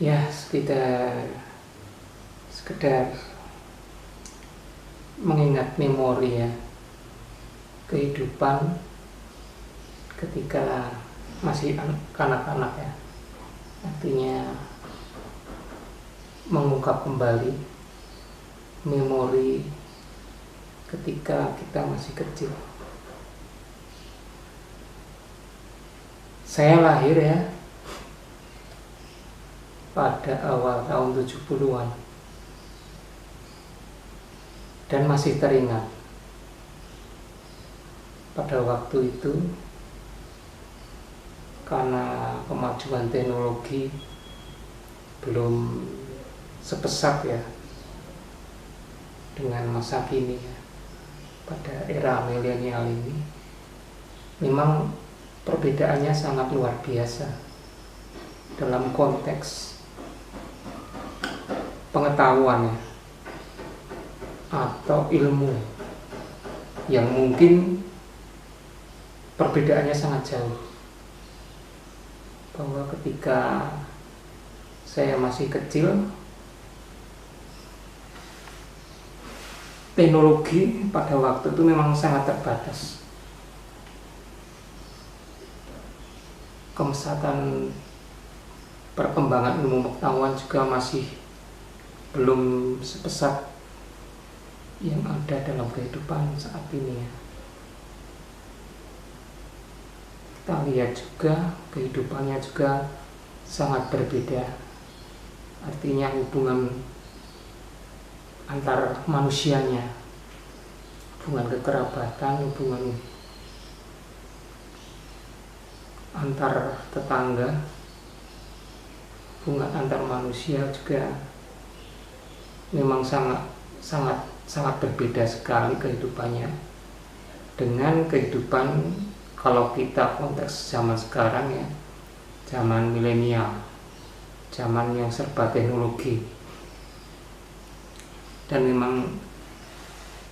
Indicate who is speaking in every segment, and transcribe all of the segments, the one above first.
Speaker 1: Ya, sekedar mengingat memori ya, kehidupan ketika masih kanak-kanak ya. Artinya mengungkap kembali memori ketika kita masih kecil. Saya lahir ya pada awal tahun 70-an dan masih teringat pada waktu itu karena kemajuan teknologi belum sepesat ya dengan masa kini ya. Pada era milenial ini memang perbedaannya sangat luar biasa dalam konteks pengetahuan ya, atau ilmu yang mungkin perbedaannya sangat jauh. Bahwa ketika saya masih kecil, teknologi pada waktu itu memang sangat terbatas. Kemesatan perkembangan ilmu pengetahuan juga masih belum sepesat yang ada dalam kehidupan saat ini ya. Kita lihat juga kehidupannya juga sangat berbeda. Artinya hubungan antar manusianya, hubungan kekerabatan, hubungan antar tetangga, hubungan antar manusia juga memang sangat berbeda sekali kehidupannya dengan kehidupan kalau kita konteks zaman sekarang ya, zaman milenial, zaman yang serba teknologi. Dan memang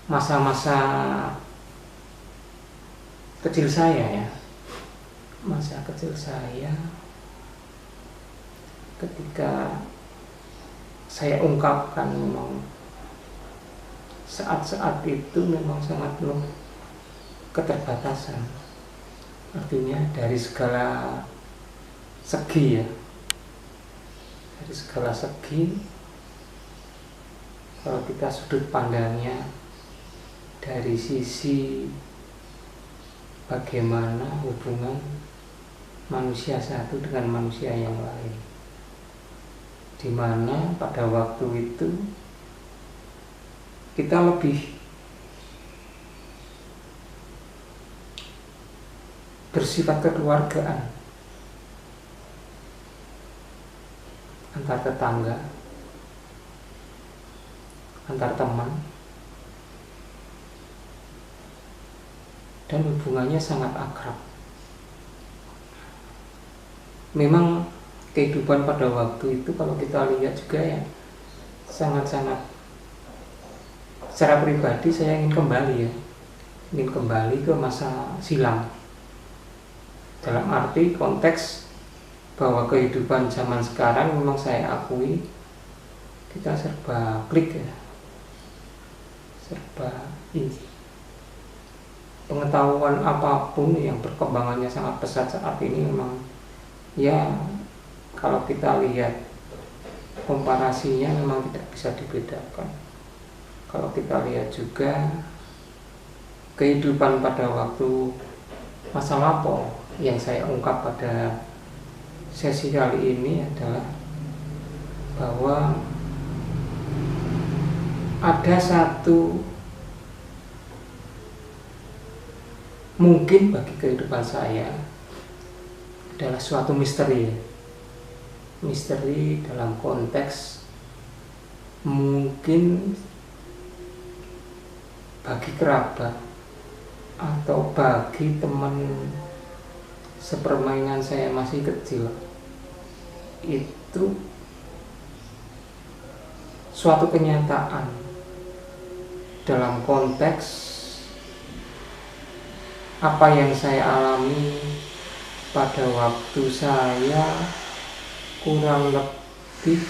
Speaker 1: masa-masa kecil saya ya, masa kecil saya ketika saya ungkapkan memang saat-saat itu memang sangat penuh keterbatasan. Artinya dari segala segi ya, dari segala segi, kalau kita sudut pandangnya dari sisi bagaimana hubungan manusia satu dengan manusia yang lain, di mana pada waktu itu kita lebih bersifat kekeluargaan antar tetangga, antar teman, dan hubungannya sangat akrab. Memang kehidupan pada waktu itu kalau kita lihat juga ya sangat-sangat, secara pribadi saya ingin kembali ke masa silam, dalam arti konteks bahwa kehidupan zaman sekarang memang saya akui kita serba klik ya, serba ini pengetahuan apapun yang perkembangannya sangat pesat saat ini memang ya, kalau kita lihat komparasinya memang tidak bisa dibedakan. Kalau kita lihat juga kehidupan pada waktu masa lampau yang saya ungkap pada sesi kali ini adalah bahwa ada satu mungkin bagi kehidupan saya adalah suatu misteri dalam konteks mungkin bagi kerabat atau bagi teman sepermainan saya masih kecil, itu suatu kenyataan dalam konteks apa yang saya alami pada waktu saya kurang lebih lebih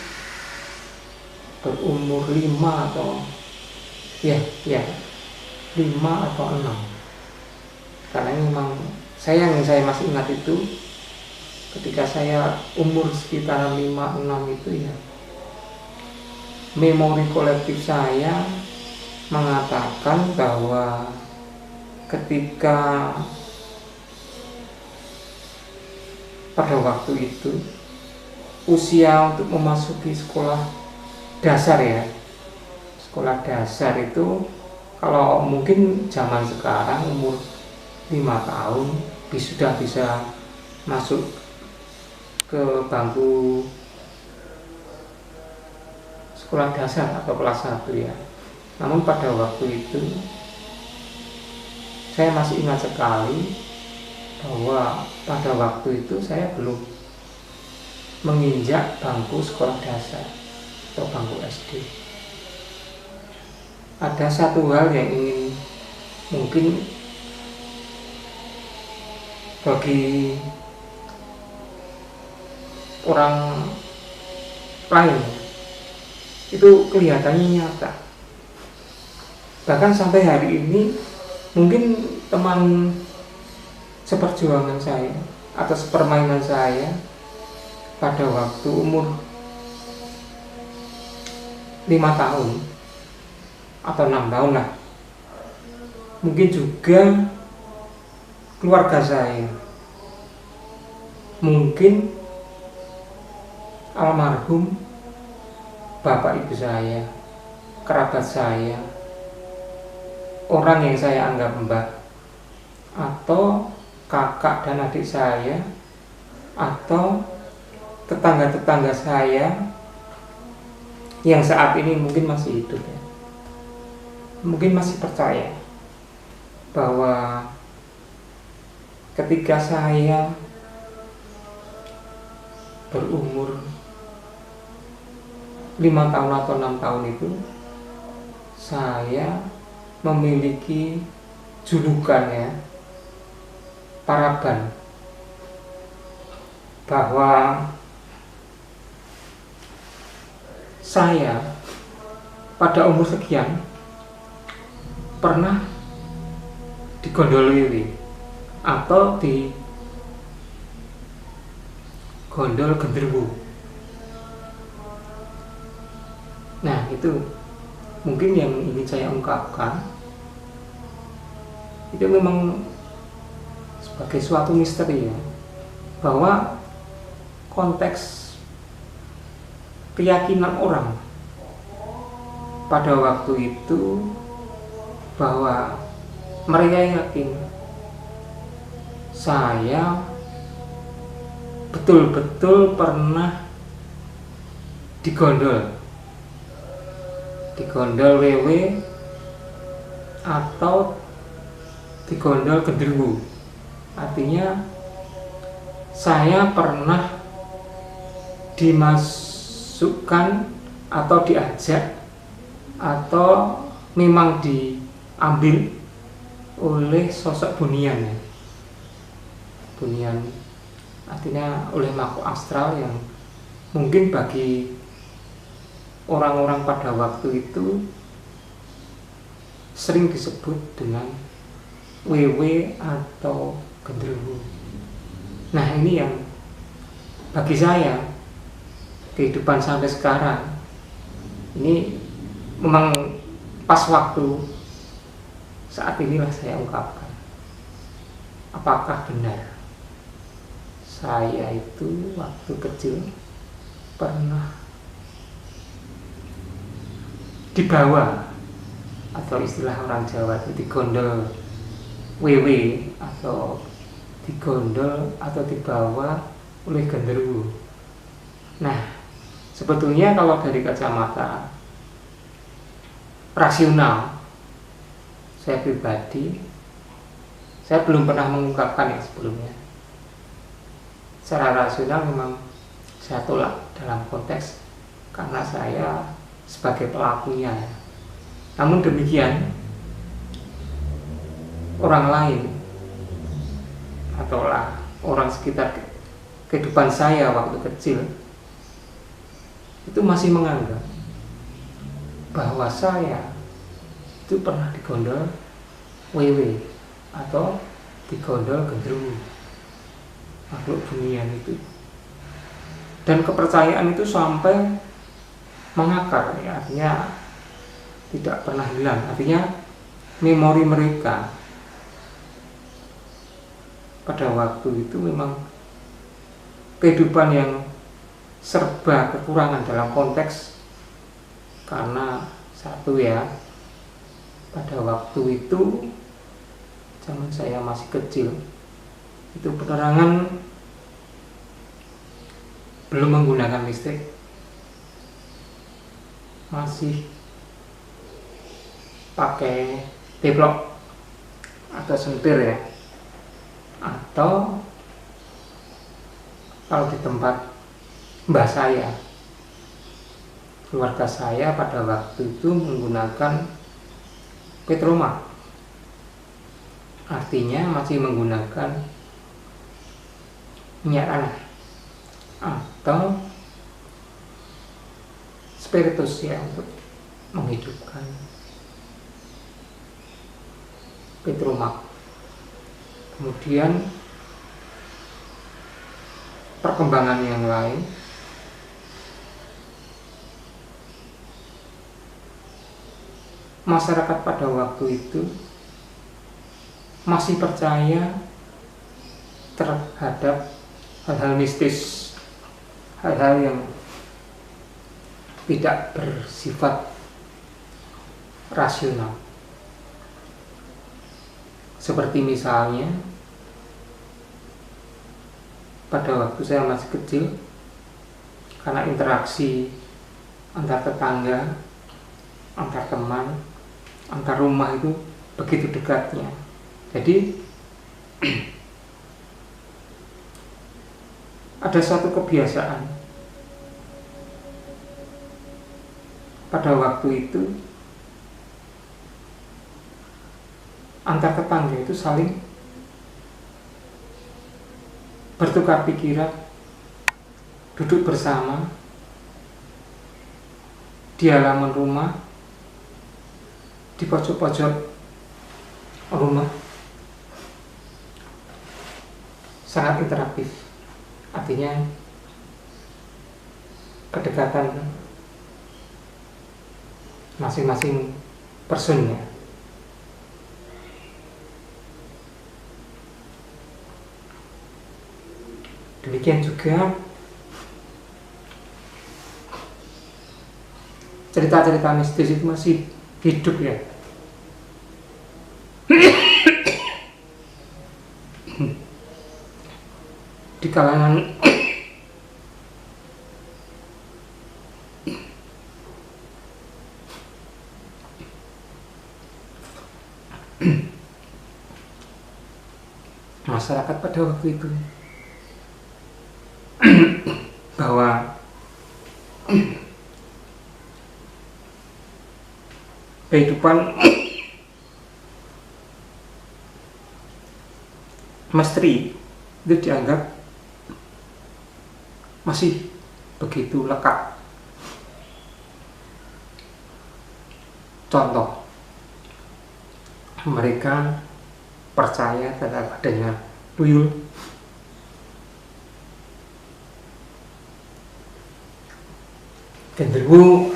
Speaker 1: berumur 5 atau ya 5 atau 6. Karena memang yang saya masih ingat itu ketika saya umur sekitar 5-6 itu ya, memori kolektif saya mengatakan bahwa ketika pada waktu itu usia untuk memasuki sekolah dasar ya, sekolah dasar itu kalau mungkin zaman sekarang umur 5 tahun sudah bisa masuk ke bangku sekolah dasar atau kelas 1 ya. Namun pada waktu itu saya masih ingat sekali bahwa pada waktu itu saya belum menginjak bangku sekolah dasar atau bangku SD. Ada satu hal yang ingin mungkin bagi orang lain itu kelihatannya nyata. Bahkan sampai hari ini mungkin teman seperjuangan saya atau sepermainan saya pada waktu umur 5 tahun atau 6 tahun lah, mungkin juga keluarga saya, mungkin almarhum bapak ibu saya, kerabat saya, orang yang saya anggap mbah, atau kakak dan adik saya, atau tetangga-tetangga saya yang saat ini mungkin masih hidup ya, mungkin masih percaya bahwa ketika saya berumur 5 tahun atau 6 tahun itu saya memiliki julukan ya, paraban, bahwa saya pada umur sekian pernah digondol atau di gondol genderuwo. Nah, itu mungkin yang ingin saya ungkapkan. Itu memang sebagai suatu misteri ya, bahwa konteks keyakinan orang pada waktu itu bahwa mereka yakin saya betul-betul pernah digondol wewe atau digondol genderuwo. Artinya saya pernah dimasukkan atau diajak atau memang diambil oleh sosok bunian ya. Bunian artinya oleh makhluk astral yang mungkin bagi orang-orang pada waktu itu sering disebut dengan wewe atau genderuwo. Nah, ini yang bagi saya kehidupan sampai sekarang ini memang pas waktu saat inilah saya ungkapkan. Apakah benar saya itu waktu kecil pernah dibawa, atau istilah orang Jawa itu digondol wewe, atau digondol atau dibawa oleh genderuwo. Nah, sebetulnya kalau dari kacamata rasional, saya pribadi saya belum pernah mengungkapkan yang sebelumnya. Secara rasional memang saya tolak dalam konteks karena saya sebagai pelakunya. Namun demikian, orang lain atau orang sekitar kehidupan saya waktu kecil itu masih menganggap bahwa saya itu pernah digondol wewe atau digondol gendruwo, makhluk bunian itu. Dan kepercayaan itu sampai mengakar, ya, artinya tidak pernah hilang. Artinya memori mereka pada waktu itu memang kehidupan yang serba kekurangan dalam konteks, karena satu ya, pada waktu itu zaman saya masih kecil itu penerangan belum menggunakan listrik, masih pakai teplok atau sentir ya, atau kalau di tempat mbah saya, keluarga saya pada waktu itu menggunakan petroma, artinya masih menggunakan minyak tanah atau spiritus ya untuk menghidupkan petroma. Kemudian perkembangan yang lain, masyarakat pada waktu itu masih percaya terhadap hal-hal mistis, hal-hal yang tidak bersifat rasional. Seperti misalnya pada waktu saya masih kecil, karena interaksi antar tetangga, antar teman, antar rumah itu begitu dekatnya. Jadi ada suatu kebiasaan pada waktu itu, antar tetangga itu saling bertukar pikiran, duduk bersama di halaman rumah, di pojok-pojok rumah, sangat interaktif. Artinya kedekatan masing-masing personnya. Demikian juga cerita-cerita mistis itu masih hidup ya. Di kalangan masyarakat pada waktu itu, bahwa kehidupan misteri itu dianggap masih begitu lekat. Contoh, mereka percaya terhadap adanya tuyul, genderuwo,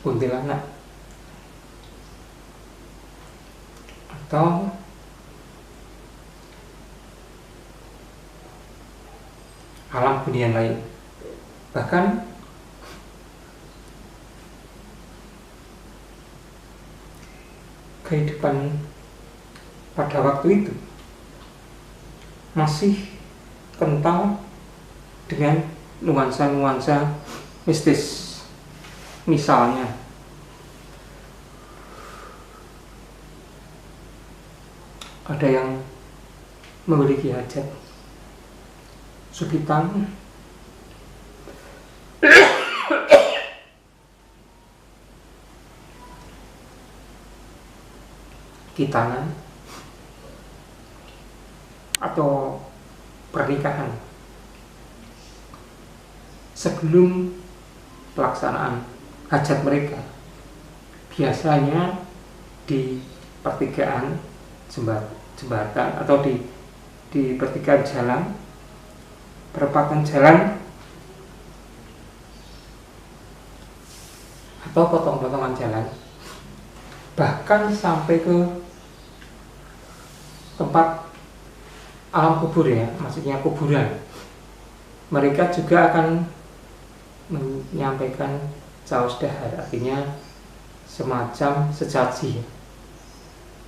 Speaker 1: kuntilanak, atau alam bunian lain. Bahkan kehidupan pada waktu itu masih kental dengan nuansa-nuansa mistis. Misalnya ada yang memiliki hajat sukitan, kitanan, atau pernikahan, sebelum pelaksanaan hajat mereka, biasanya di pertigaan jembatan atau di pertigaan jalan, perempatan jalan atau potong-potongan jalan, bahkan sampai ke tempat alam kubur ya, maksudnya kuburan, mereka juga akan menyampaikan caos dahar, artinya semacam sesaji.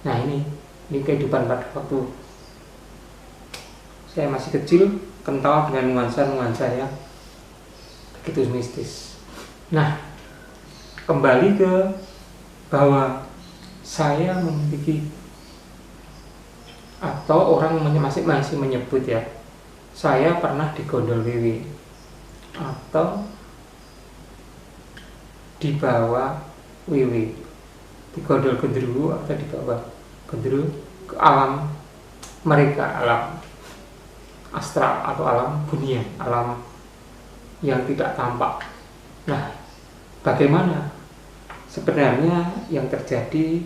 Speaker 1: Nah ini kehidupan pada waktu saya masih kecil, kental dengan nuansa-nuansa yang begitu mistis. Nah, kembali ke bahwa saya memiliki, atau orang masih menyebut ya, saya pernah digondol wiwi atau dibawa wiwi, digondol gendruwo atau dibawa gendruwo ke alam mereka, alam astral atau alam bunian, alam yang tidak tampak. Nah, bagaimana sebenarnya yang terjadi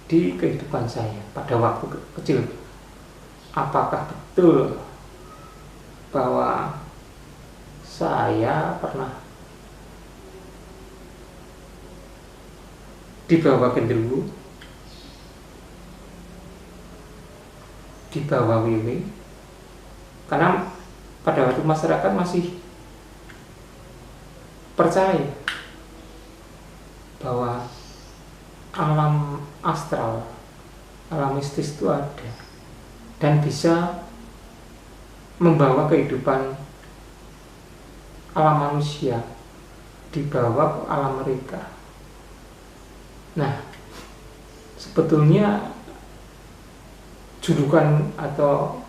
Speaker 1: di kehidupan saya pada waktu kecil? Apakah betul bahwa saya pernah dibawa genderuwo, dibawa wiwi? Karena pada waktu masyarakat masih percaya bahwa alam astral, alam mistis itu ada dan bisa membawa kehidupan alam manusia, dibawa ke alam mereka. Nah, sebetulnya julukan atau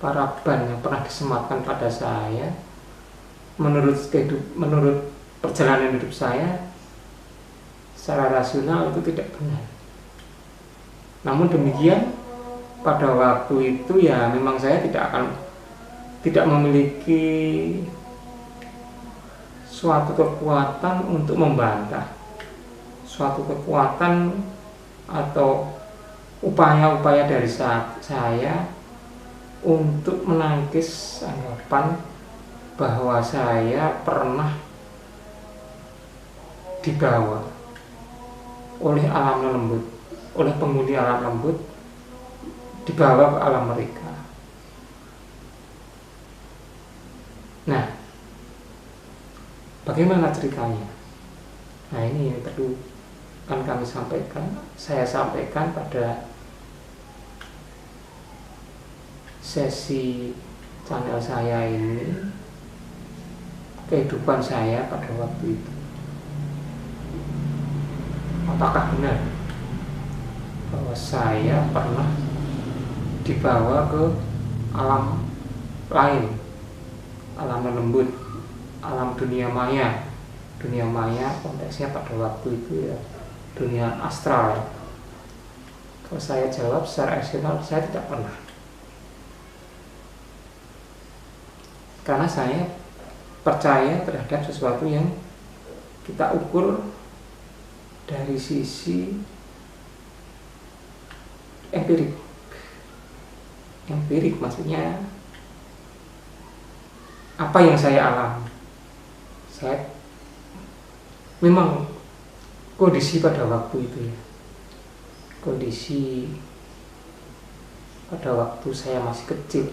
Speaker 1: paraban yang pernah disematkan pada saya, menurut perjalanan hidup saya, secara rasional itu tidak benar. Namun demikian, pada waktu itu ya memang saya tidak memiliki suatu kekuatan untuk membantah, suatu kekuatan atau upaya-upaya dari saya untuk menangkis anggapan bahwa saya pernah dibawa oleh alam lembut, oleh penghuni alam lembut, dibawa ke alam mereka. Nah, bagaimana ceritanya? Nah, ini yang perlu kan kami sampaikan, saya sampaikan pada sesi channel saya ini, kehidupan saya pada waktu itu. Apakah benar bahwa saya pernah dibawa ke alam lain, alam lembut, alam dunia maya? Dunia maya konteksnya pada waktu itu ya dunia astral. Kalau saya jawab secara rasional, saya tidak pernah. Karena saya percaya terhadap sesuatu yang kita ukur dari sisi empirik. Empirik maksudnya apa yang saya alami. Saya memang kondisi pada waktu itu ya, kondisi pada waktu saya masih kecil,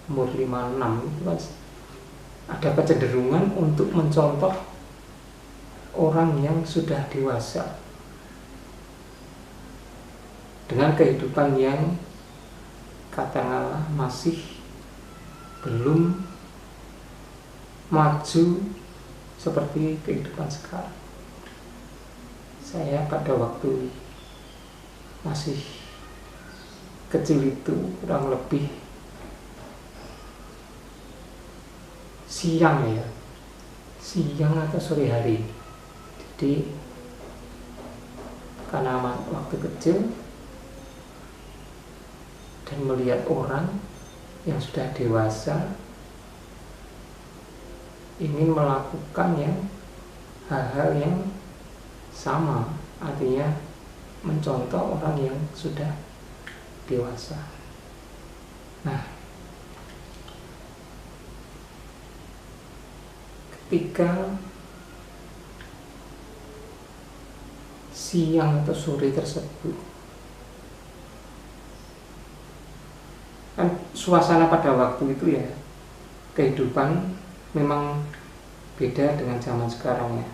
Speaker 1: umur 5-6 itu kan ada kecenderungan untuk mencontoh orang yang sudah dewasa dengan kehidupan yang katakanlah masih belum maju seperti kehidupan sekarang. Saya pada waktu masih kecil itu kurang lebih siang atau sore hari. Jadi karena waktu kecil dan melihat orang yang sudah dewasa ingin melakukan hal-hal yang sama, artinya mencontoh orang yang sudah dewasa. Nah, ketika siang atau sore tersebut, kan suasana pada waktu itu ya, kehidupan memang beda dengan zaman sekarang ya.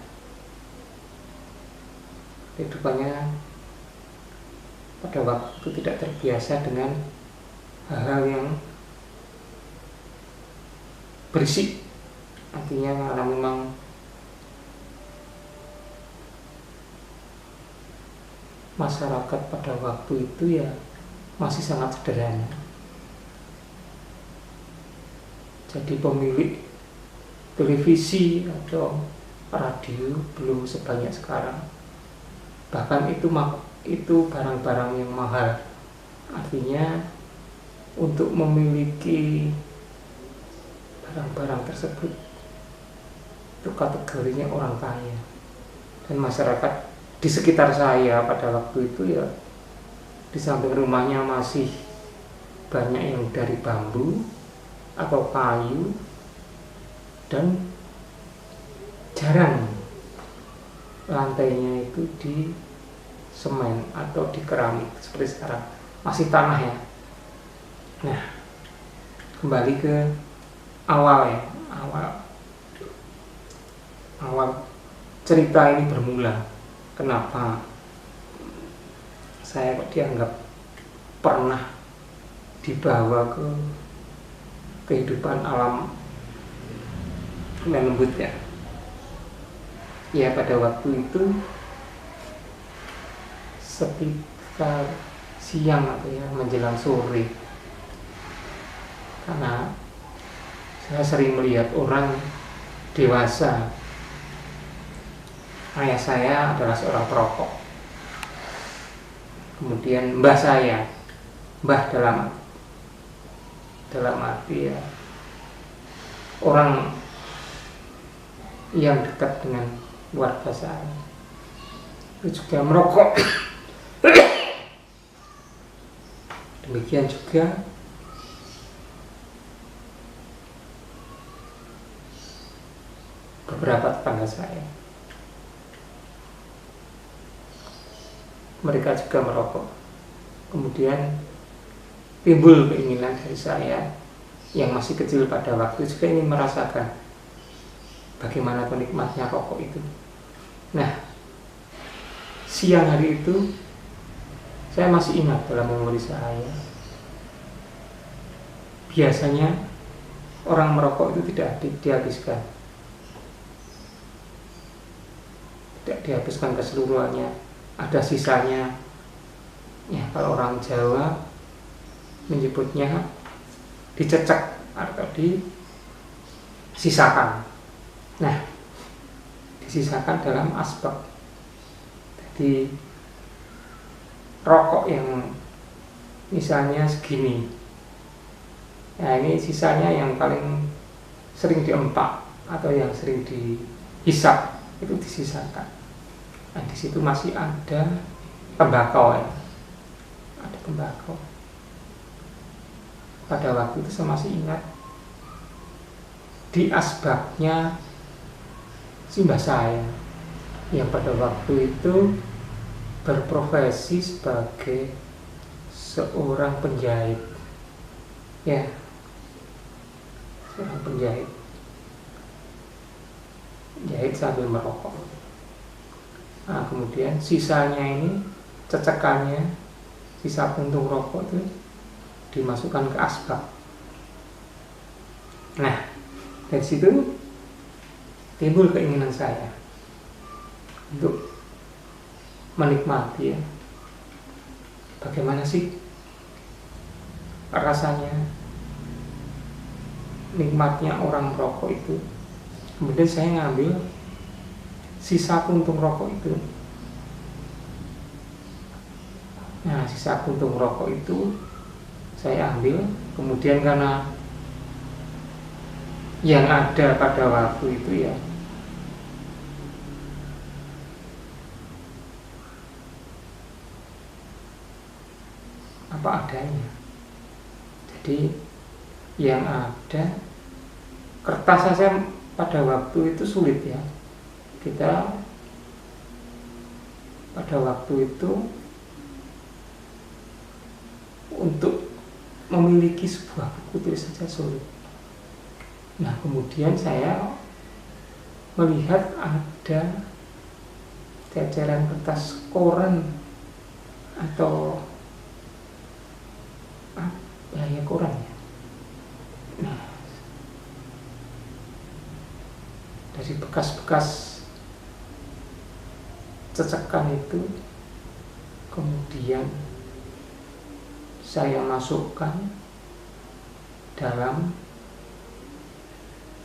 Speaker 1: Kehidupannya pada waktu itu tidak terbiasa dengan hal-hal yang berisik, artinya karena memang masyarakat pada waktu itu ya masih sangat sederhana. Jadi pemilik televisi atau radio belum sebanyak sekarang. Bahkan itu barang-barang yang mahal. Artinya untuk memiliki barang-barang tersebut itu kategorinya orang kaya. Dan masyarakat di sekitar saya pada waktu itu ya, di samping rumahnya masih banyak yang dari bambu atau kayu, dan jarang lantainya itu di semen atau di keramik seperti sekarang, masih tanah ya. Nah, kembali ke awal ya, awal cerita ini bermula. Kenapa saya kok dianggap pernah dibawa ke kehidupan alam lembut ya. Ya, pada waktu itu sekitar siang atau ya menjelang sore, karena saya sering melihat orang dewasa. Ayah saya adalah seorang perokok, kemudian mbah saya, mbah dalam arti ya orang yang dekat dengan keluarga saya, itu juga merokok. Demikian juga beberapa tetangga saya, mereka juga merokok. Kemudian timbul keinginan dari saya yang masih kecil pada waktu juga ingin merasakan bagaimana penikmatnya rokok itu. Nah, siang hari itu saya masih ingat dalam memori saya, biasanya orang merokok itu tidak dihabiskan, tidak dihabiskan keseluruhannya, ada sisanya. Ya, kalau orang Jawa menyebutnya dicecek atau disisakan. Nah, disisakan dalam asbak. Jadi rokok yang misalnya segini, nah ini sisanya yang paling sering diempak atau yang sering dihisap itu disisakan. Nah, di situ masih ada tembakau ya, ada tembakau. Pada waktu itu saya masih ingat di asbaknya simbah saya yang pada waktu itu berprofesi sebagai seorang penjahit ya, seorang penjahit, jahit sambil merokok. Nah, kemudian sisanya ini, cecekannya, sisa puntung rokok itu dimasukkan ke asbak. Nah, dari situ timbul keinginan saya untuk menikmati ya, bagaimana sih rasanya, nikmatnya orang merokok itu. Kemudian saya ngambil sisa puntung rokok itu. Nah, sisa puntung rokok itu saya ambil. Kemudian karena yang ada pada waktu itu ya apa adanya, jadi yang ada kertas saja pada waktu itu sulit ya. Kita pada waktu itu untuk memiliki sebuah buku tulis saja sulit. Nah, kemudian saya melihat ada jajaran kertas koran atau ya koran ya. Nah, dari bekas-bekas cecekan itu kemudian saya masukkan dalam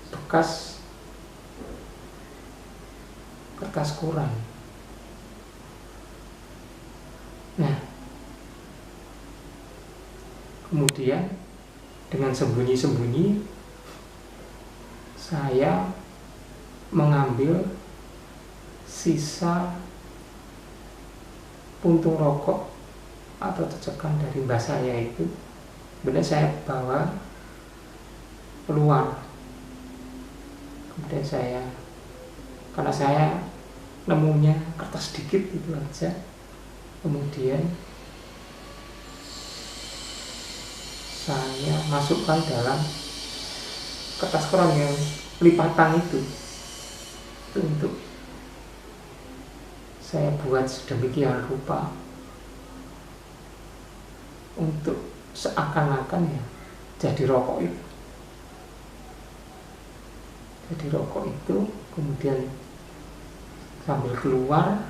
Speaker 1: bekas kertas koran. Nah, kemudian dengan sembunyi-sembunyi saya mengambil sisa puntung rokok atau cecekan dari mbah saya itu, kemudian saya bawa keluar. Kemudian saya, karena saya nemunya kertas sedikit itu aja, kemudian saya masukkan dalam kertas koran yang lipatan itu untuk saya buat sedemikian rupa untuk seakan-akan ya jadi rokok itu. Jadi rokok itu kemudian sambil keluar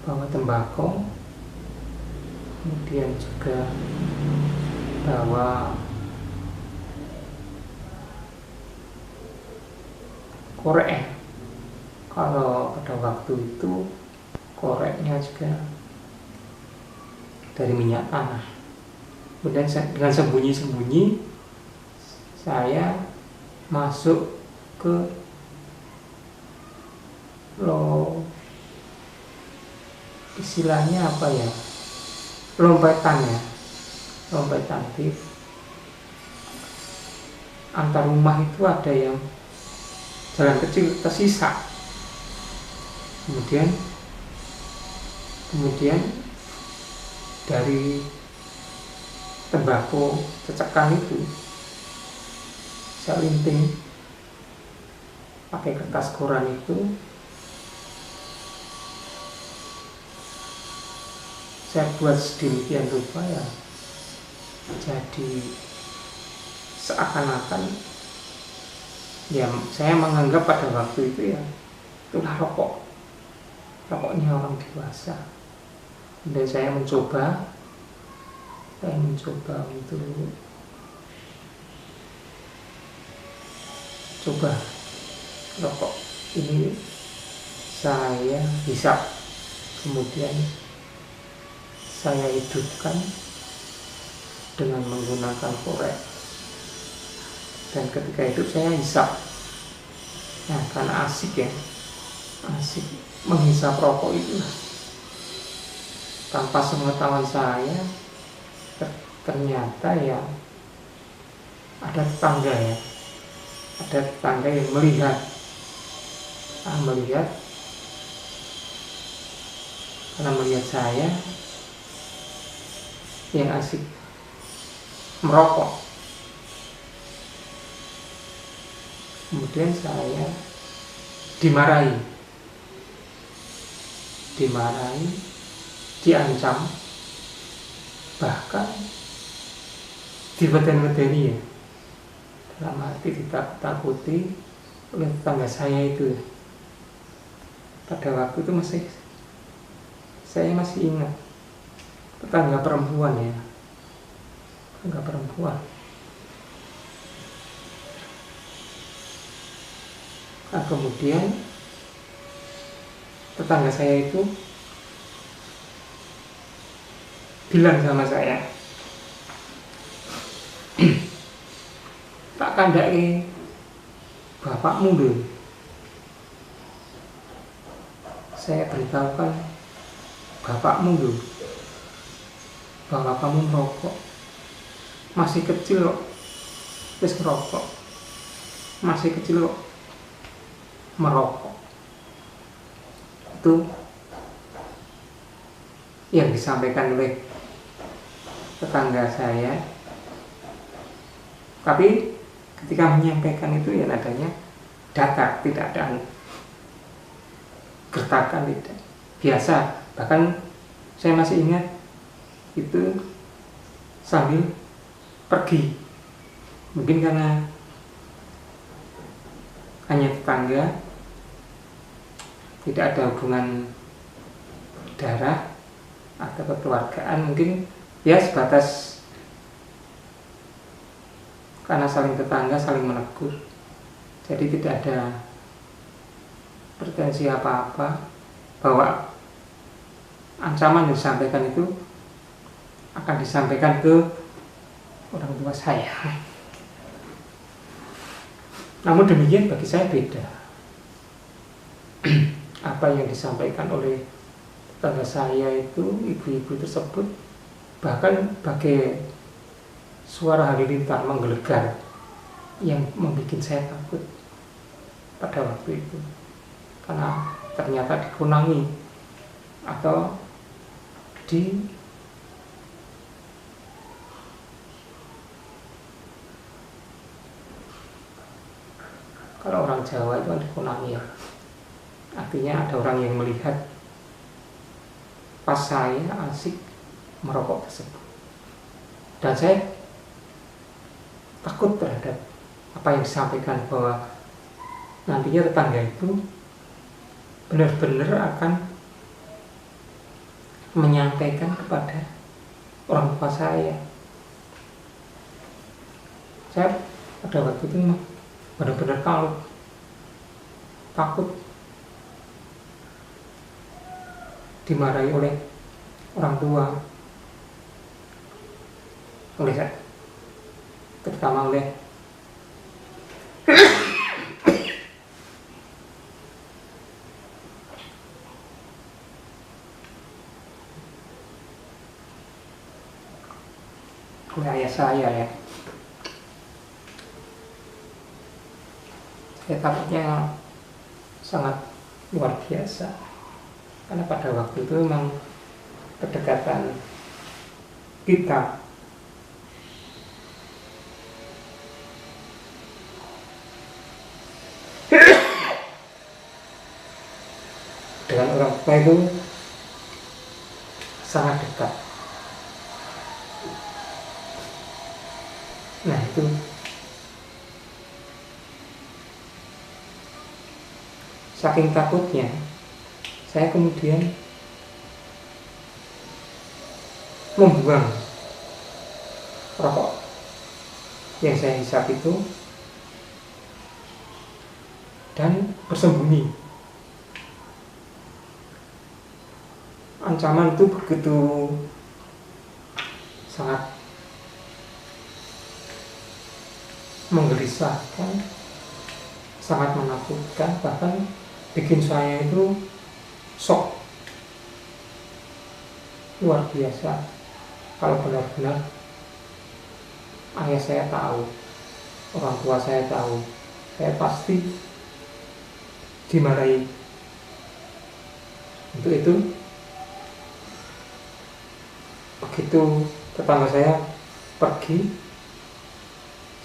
Speaker 1: bawa tembakau, kemudian juga bawa korek. Kalau pada waktu itu koreknya juga dari minyak tanah. Kemudian dengan sembunyi-sembunyi saya masuk ke istilahnya apa ya, lompetan di antar rumah itu ada yang jalan kecil tersisa. Kemudian dari tembakau cecekan itu saya linting pakai kertas koran itu, saya buat sedemikian rupa ya, jadi seakan-akan ya saya menganggap pada waktu itu ya itulah rokoknya orang dewasa. Dan saya mencoba untuk rokok ini saya hisap, kemudian saya hidupkan dengan menggunakan korek, dan ketika hidup saya hisap. Nah, karena asik menghisap rokok itu tanpa sepengetahuan saya, ternyata ya ada tetangga yang melihat karena melihat saya yang asik merokok. Kemudian saya dimarahi, diancam, bahkan dibeden-bedeni ya, dalam arti ditakut-takuti oleh tetangga saya itu. Pada waktu itu saya masih ingat, tetangga perempuan. Nah, kemudian tetangga saya itu bilang sama saya, tak kandhake bapakmu lho. Saya beritahukan bapakmu lho bahwa kamu merokok. Masih kecil kok wis ngerokok. Masih kecil kok merokok. Itu yang disampaikan oleh tetangga saya. Tapi ketika menyampaikan itu ya nadanya datar, tidak ada gertakan, tidak biasa. Bahkan saya masih ingat itu sambil pergi, mungkin karena hanya tetangga, tidak ada hubungan darah atau kekeluargaan, mungkin ya sebatas karena saling tetangga, saling menegur. Jadi tidak ada pretensi apa-apa bahwa ancaman yang disampaikan itu akan disampaikan ke orang tua saya. Namun demikian bagi saya beda. Apa yang disampaikan oleh tetangga saya itu, ibu-ibu tersebut, bahkan bagai suara halilintar menggelegar yang membuat saya takut pada waktu itu, karena ternyata dikunangi atau kalau orang Jawa itu dikunangi ya, artinya ada orang yang melihat pas saya asik merokok tersebut, dan saya takut terhadap apa yang disampaikan bahwa nantinya tetangga itu benar-benar akan menyampaikan kepada orang tua saya. Saya pada waktu itu benar-benar takut dimarahi oleh orang tua, oleh saya, terutama oleh ayah saya ya. Saya takutnya sangat luar biasa, karena pada waktu itu memang kedekatan kita dengan orang tua itu sangat dekat. Nah itu saking takutnya saya kemudian membuang rokok yang saya hisap itu dan bersembunyi. Ancaman itu begitu sangat menggelisahkan, sangat menakutkan, bahkan bikin saya itu shock luar biasa. Kalau benar-benar ayah saya tahu, orang tua saya tahu, saya pasti dimarahi. Untuk itu begitu tetangga saya pergi,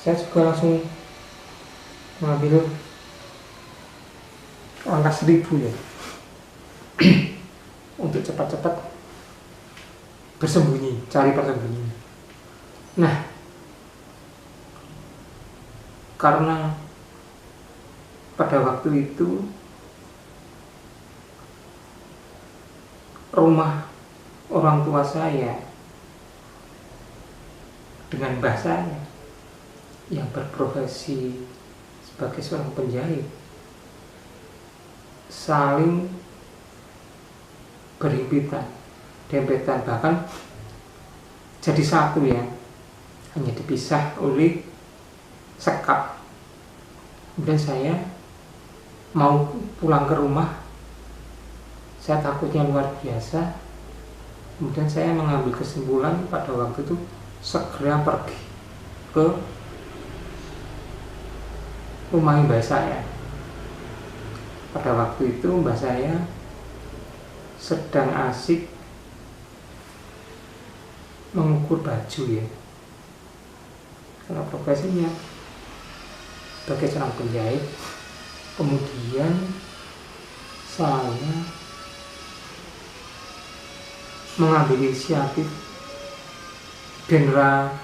Speaker 1: saya juga langsung mengambil langkah 1000 ya untuk cepat-cepat bersembunyi, cari persembunyian. Nah, karena pada waktu itu rumah orang tua saya dengan mbah saya yang berprofesi sebagai seorang penjahit saling berhimpitan, dempetan, bahkan jadi satu ya, hanya dipisah oleh sekap. Kemudian saya mau pulang ke rumah, saya takutnya luar biasa. Kemudian saya mengambil kesimpulan pada waktu itu segera pergi ke rumah mbah saya. Pada waktu itu mbah saya sedang asik mengukur baju ya. Kalau profesinya sebagai seorang penjahit. Kemudian saya mengambil inisiatif genre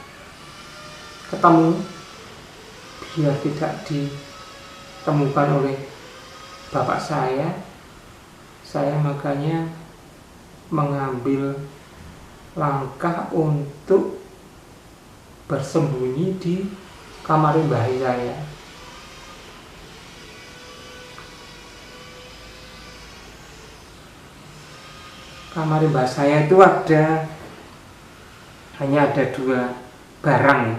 Speaker 1: ketemu biar tidak ditemukan oleh bapak saya makanya mengambil langkah untuk bersembunyi di kamar mbah saya. Kamar mbah saya itu hanya ada 2 barang ya.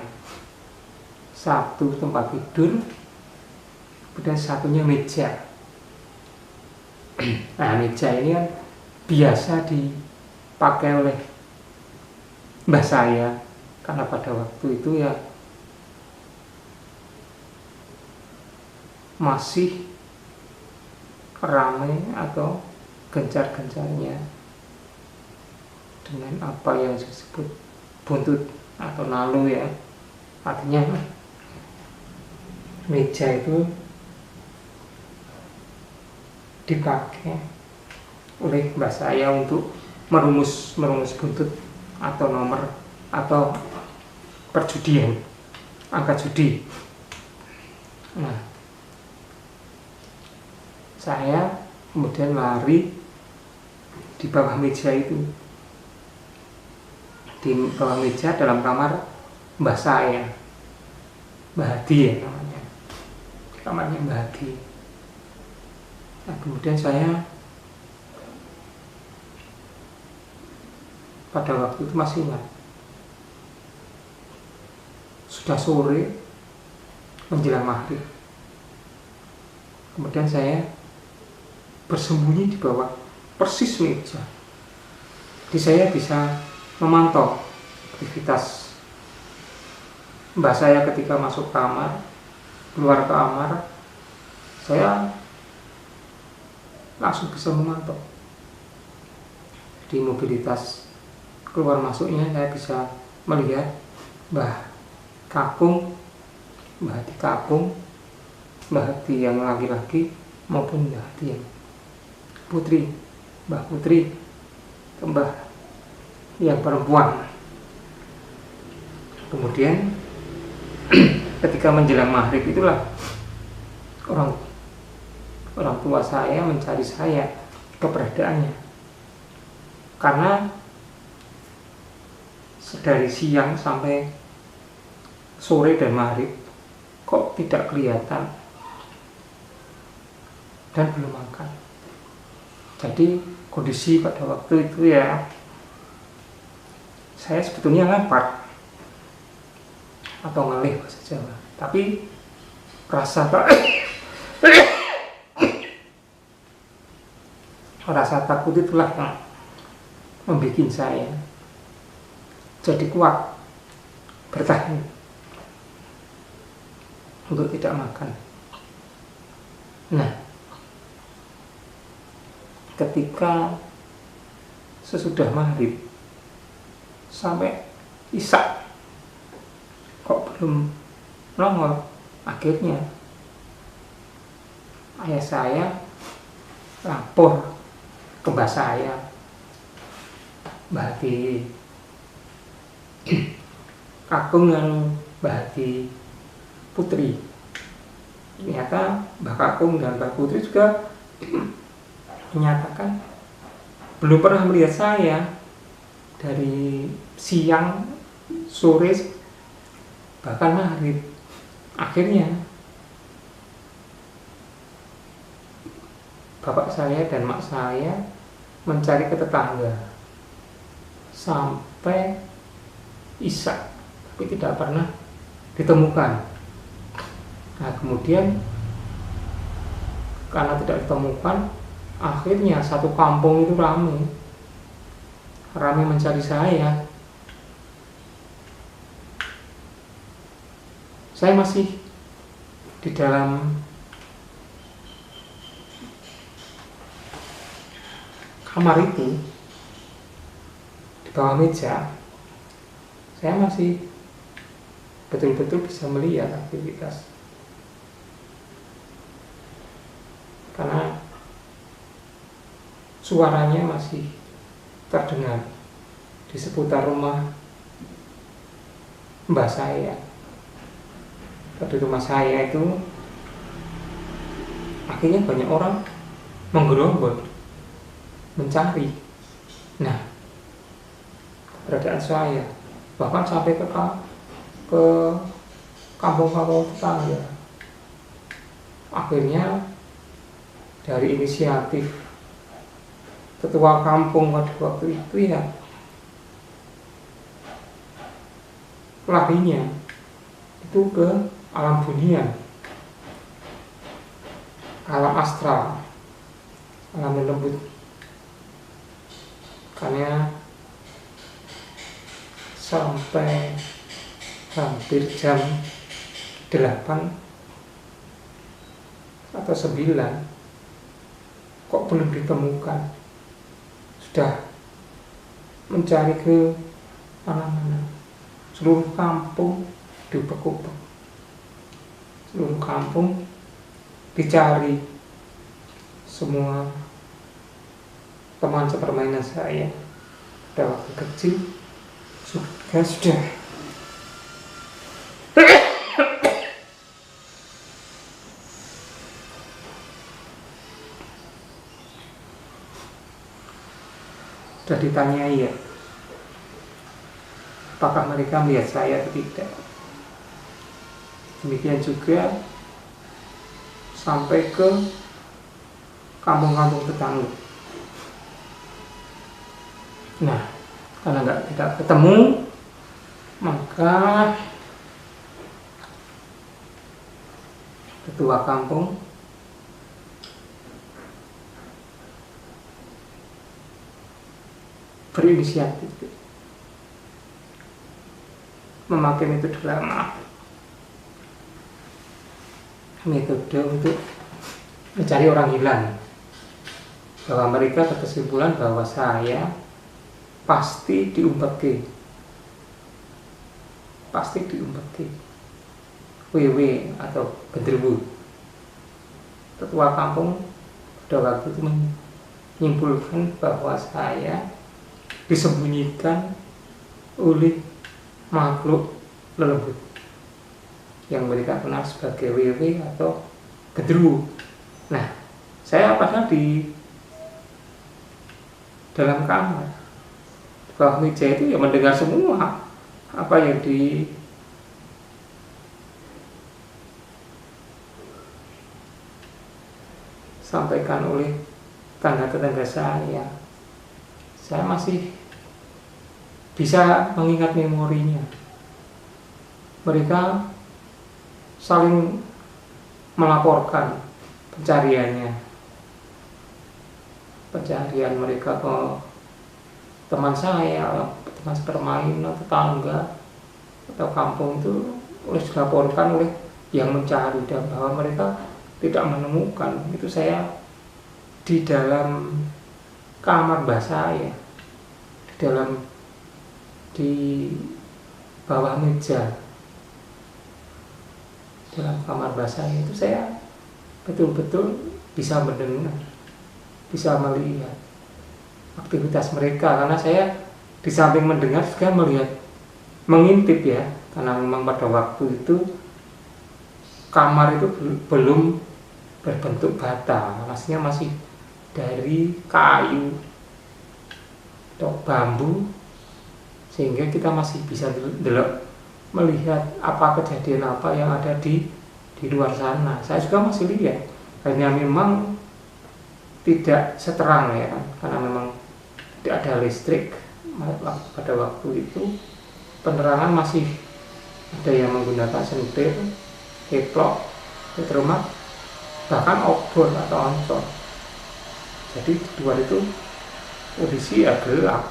Speaker 1: Satu tempat tidur, kemudian satunya meja. Nah, meja ini kan biasa dipakai oleh mbah saya karena pada waktu itu ya masih ramai atau gencar-gencarnya dengan apa yang disebut buntut atau nalu ya. Artinya meja itu dipakai oleh mbah saya untuk merumus buntut atau nomor atau perjudian, angka judi. Nah, saya kemudian lari di bawah meja itu. Di bawah meja dalam kamar mbah saya, Mbah Hadi ya namanya, kamarnya Mbah Hadi. Nah, kemudian saya pada waktu itu masih ingat, sudah sore menjelang maghrib. Kemudian saya bersembunyi di bawah persis meja. Jadi saya bisa memantau aktivitas mbah saya ketika masuk kamar, keluar kamar, saya langsung bisa memantau. Di mobilitas keluar masuknya saya bisa melihat Mbah Kakung, Mbah Hadi Kakung, Mbah Hadi yang laki-laki maupun Mbah Hadi yang putri, Mbah Putri, Mbah yang perempuan. Kemudian ketika menjelang maghrib itulah orang tua saya mencari saya keberadaannya, karena dari siang sampai sore dan maghrib kok tidak kelihatan dan belum makan. Jadi kondisi pada waktu itu ya, saya sebetulnya lapar atau ngelih bahasa Jawa, tapi rasa takut itulah yang membuat saya jadi kuat bertahan untuk tidak makan. Nah, ketika sesudah maghrib sampai isya kok belum nongol, akhirnya ayah saya lapor ke mbah saya, Mbah Hadi Kakung dan Mbah Hadi Putri. Ternyata Mbah Kakung dan Mbah Putri juga menyatakan belum pernah melihat saya dari siang, sore, bahkan maghrib. Akhirnya bapak saya dan mak saya mencari ke tetangga sampai isya, tapi tidak pernah ditemukan. Nah kemudian karena tidak ditemukan, akhirnya satu kampung itu ramai mencari saya. Saya masih di dalam kamar itu, di bawah meja, saya masih betul-betul bisa melihat aktivitas. Karena suaranya masih terdengar di seputar rumah mbah saya. Pada rumah saya itu akhirnya banyak orang menggerombol mencari. Nah, keberadaan saya bahkan sampai ke kampung-kampung tetangga. Akhirnya dari inisiatif ketua kampung pada waktu itu ya, larinya itu ke alam dunia, alam astral, alam lembut. Karena sampai hampir jam 8 atau 9 kok belum ditemukan. Sudah mencari ke mana-mana, seluruh kampung diubek-ubek, seluruh kampung dicari. Semua teman sepermainan saya pada waktu kecil sudah sudah ditanyai ya, apakah mereka melihat saya atau tidak. Demikian juga sampai ke kampung-kampung tetangga. Nah, karena tidak ketemu, maka ketua kampung berinisiatif memakai metode lama, metode untuk mencari orang hilang, bahwa mereka berkesimpulan bahwa saya pasti diumpeti WW atau genderuwo. Ketua kampung pada waktu itu menyimpulkan bahwa saya disembunyikan oleh makhluk lembut yang mereka kenal sebagai WW atau genderuwo. Nah, saya padahal di dalam kamar, di bawah meja itu ya mendengar semua apa yang disampaikan oleh tetangga saya. Saya masih bisa mengingat memorinya. Mereka saling melaporkan pencarian mereka ke teman saya, teman sepermainan, tetangga atau kampung itu dilaporkan oleh yang mencari, dan bahwa mereka tidak menemukan. Itu saya di dalam kamar mbah saya, di bawah meja dalam kamar mbah saya itu saya betul-betul bisa mendengar, bisa melihat aktivitas mereka. Karena saya di samping mendengar juga melihat, mengintip ya, karena memang pada waktu itu kamar itu belum berbentuk bata, maksudnya masih dari kayu atau bambu, sehingga kita masih bisa melihat apa kejadian apa yang ada di luar sana. Saya juga masih lihat, hanya memang tidak seterang ya kan, karena memang tidak ada listrik pada waktu itu. Penerangan masih ada yang menggunakan sentir, keplok, Di rumah bahkan obor atau oncor. Jadi di luar itu kondisi ya gelap.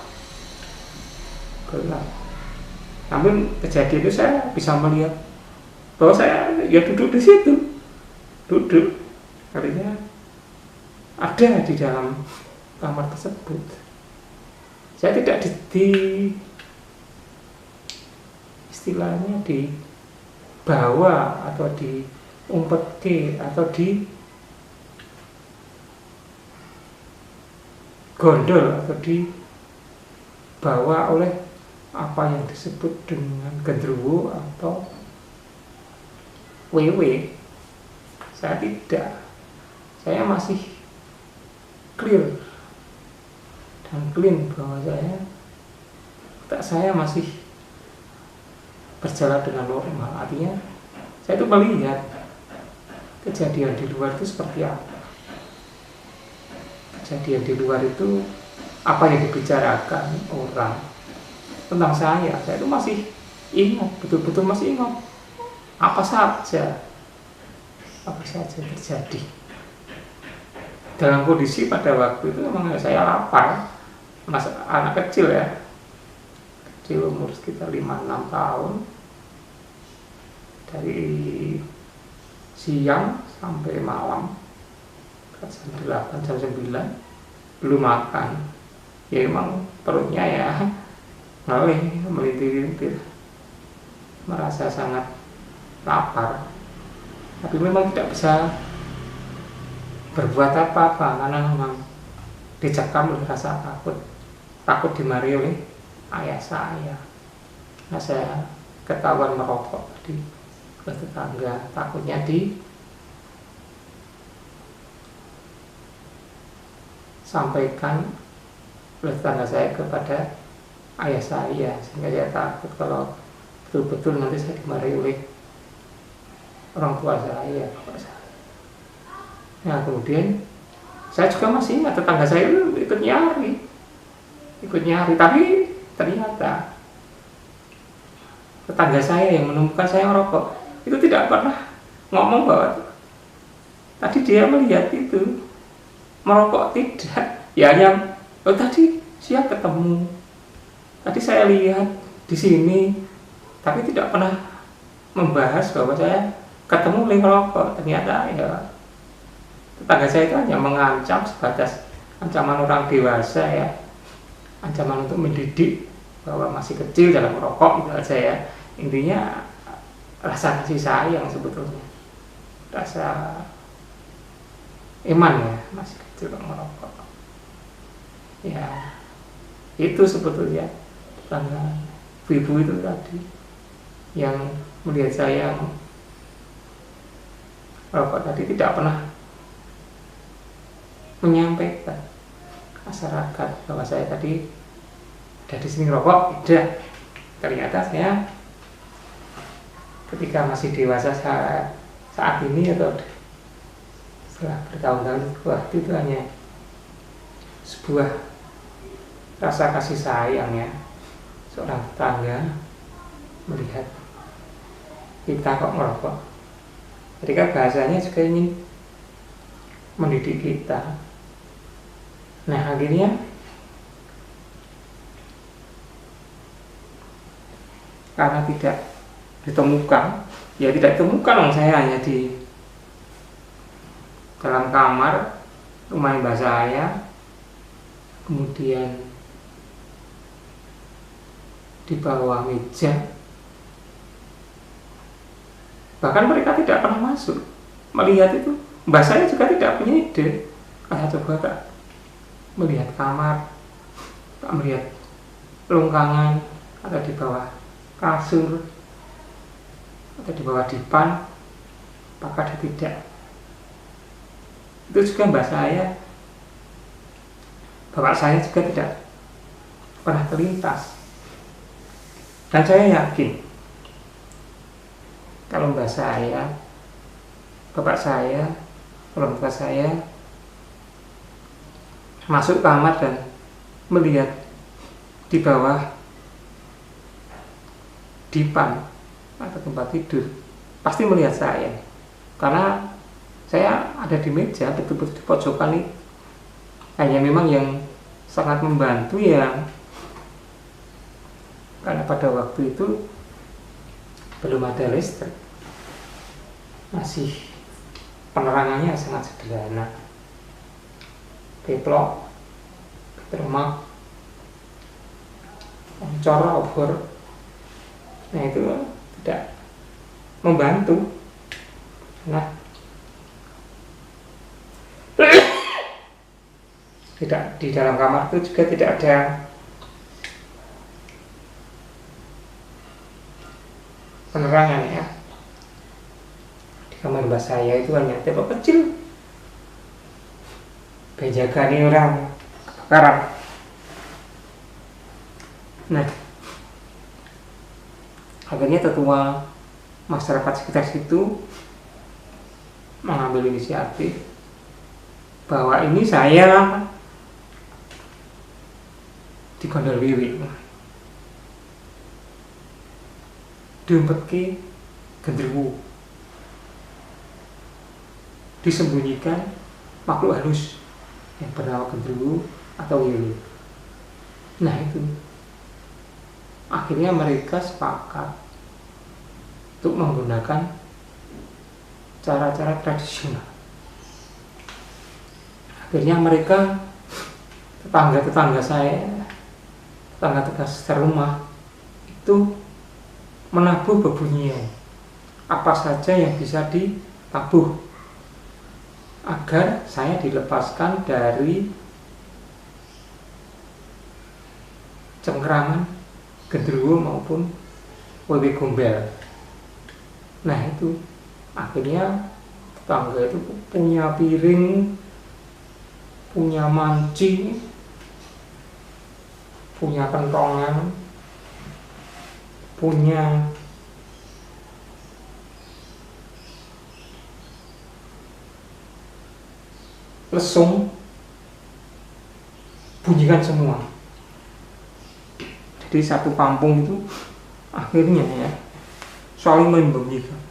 Speaker 1: Namun kejadian itu saya bisa melihat bahwa saya ya duduk di situ, artinya ada di dalam kamar tersebut. Saya tidak di istilahnya dibawa atau diumpet atau di gondol atau dibawa oleh apa yang disebut dengan genderuwo atau wewe. Saya tidak, saya masih clear dan clean bahwa saya masih berjalan dengan normal. Artinya saya itu melihat kejadian di luar itu seperti apa. Kejadian di luar itu apa yang dibicarakan orang tentang saya itu masih ingat, betul-betul masih ingat apa saja terjadi. Dalam kondisi pada waktu itu memang saya lapar, anak kecil ya, kecil umur sekitar 5-6 tahun, dari siang sampai malam jam 8, jam 9 belum makan. Ya emang perutnya ya ngelih, melintir-lintir, merasa sangat lapar, tapi memang tidak bisa berbuat apa-apa karena memang dicekam oleh rasa takut dimarahi oleh ayah saya. Nah, saya ketahuan merokok di tetangga, takutnya disampaikan oleh tetangga saya kepada ayah saya, sehingga saya takut kalau betul-betul nanti saya dimarahi oleh orang tua saya, bapak saya. Nah, kemudian saya juga masih ingat tetangga saya itu ikut nyari, tapi ternyata tetangga saya yang menemukan saya merokok itu tidak pernah ngomong bahwa tadi dia melihat itu merokok, tidak. Ya hanya tadi siap ketemu, tadi saya lihat di sini, tapi tidak pernah membahas bahwa saya ketemu oleh merokok. Ternyata ya tetangga saya itu hanya mengancam sebatas ancaman orang dewasa ya, ancaman untuk mendidik bahwa masih kecil dalam merokok, gitu aja ya. Intinya rasa kasih sayang sebetulnya, rasa iman ya, masih kecil merokok. Ya itu sebetulnya tetangga ibu itu tadi yang melihat saya merokok tadi tidak pernah menyampaikan masyarakat bahwa saya tadi ada di sini rokok, tidak. Ternyata saya ketika masih dewasa saat ini atau setelah bertahun-tahun waktu itu hanya sebuah rasa kasih sayang ya, seorang tetangga melihat kita kok merokok. Ketika bahasanya juga ingin mendidik kita. Nah, akhirnya karena tidak ditemukan, ya tidak ditemukan dong, saya hanya di dalam kamar rumah mbak saya, kemudian di bawah meja. Bahkan mereka tidak pernah masuk melihat itu. Mbak saya juga tidak punya ide. Coba Kak melihat kamar, Kak melihat longgangan atau di bawah kasur atau di bawah dipan, apakah dia tidak. Itu juga mbak saya, bapak saya juga tidak pernah terlintas. Dan saya yakin kalau mbak saya, bapak saya, orang tua saya masuk kamar dan melihat di bawah dipan atau tempat tidur, pasti melihat saya. karena saya ada di meja betul-betul di pojokan itu. Hanya memang yang sangat membantu ya, karena pada waktu itu belum ada listrik, masih penerangannya sangat sederhana, keplok, termak, oncor, obor. Nah itu tidak membantu. Nah, tidak, di dalam kamar itu juga tidak ada penerangan ya. Di kamar mbak saya itu hanya tembok kecil, penjaga ini orang kebakaran. Nah, akhirnya tetua masyarakat sekitar situ mengambil inisiatif bahwa ini saya digondol wiwi, diumpetke genderuwo, disembunyikan makhluk halus yang bernama genderuwo atau wiwi. Nah itu, akhirnya mereka sepakat untuk menggunakan cara-cara tradisional. Akhirnya mereka, tetangga-tetangga saya, tetangga-tetangga serumah itu menabuh bebunyian apa saja yang bisa ditabuh agar saya dilepaskan dari cengkraman genderuwo maupun wewe gombel. Nah itu akhirnya tetangga itu punya piring, punya manci, punya kentongan, punya lesung, bunyikan semua. Jadi satu kampung itu akhirnya ya saling membunyikan.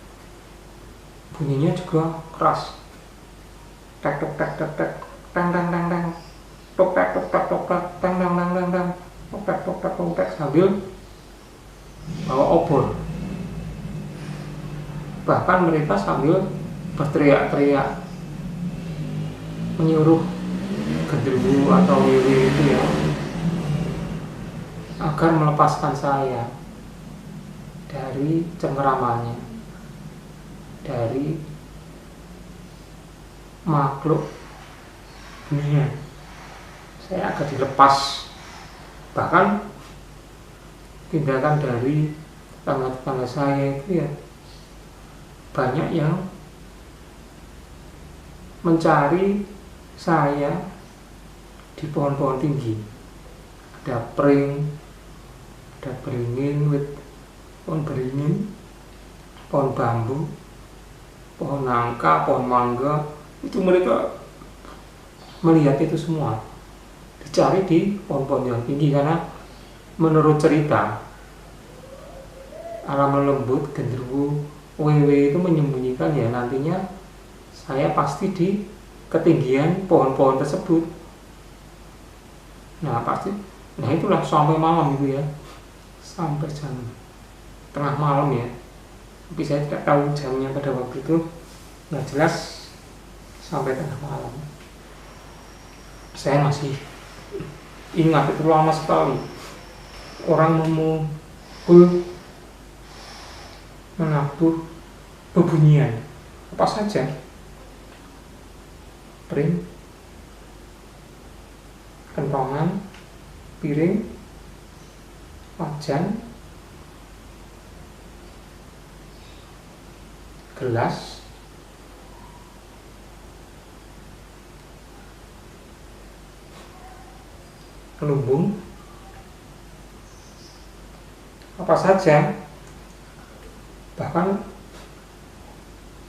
Speaker 1: Bunyinya juga keras, tek tek tek tek tek, tang tang tang tang, tok tek tok tek tok tek, tang tang tang tang tang, tok tek tok tek tok tek, sambil bawa obor. Bahkan mereka sambil berteriak-teriak menyuruh genderuwo atau wiwi itu ya agar melepaskan saya dari cengkeramannya, dari makhluk dunia. Saya akan dilepas. Bahkan tindakan dari tetangga-tetangga saya itu ya banyak yang mencari saya di pohon-pohon tinggi. Ada pring, ada beringin, pohon beringin, pohon bambu, pohon nangka, pohon mangga. Itu mereka melihat itu semua, dicari di pohon-pohon yang tinggi. Karena menurut cerita alam lembut genderuwo wewe itu menyembunyikan ya nantinya saya pasti di ketinggian pohon-pohon tersebut. Nah pasti, nah itulah sampai malam itu ya, sampai jam tengah malam ya. Tapi saya tidak tahu jamnya pada waktu itu, nggak jelas, sampai tengah malam. Saya masih ingat itu lama sekali. Orang memukul, menabuh bebunyian apa saja, pring, kentongan, piring, wajan, gelas, lumbung, apa saja, bahkan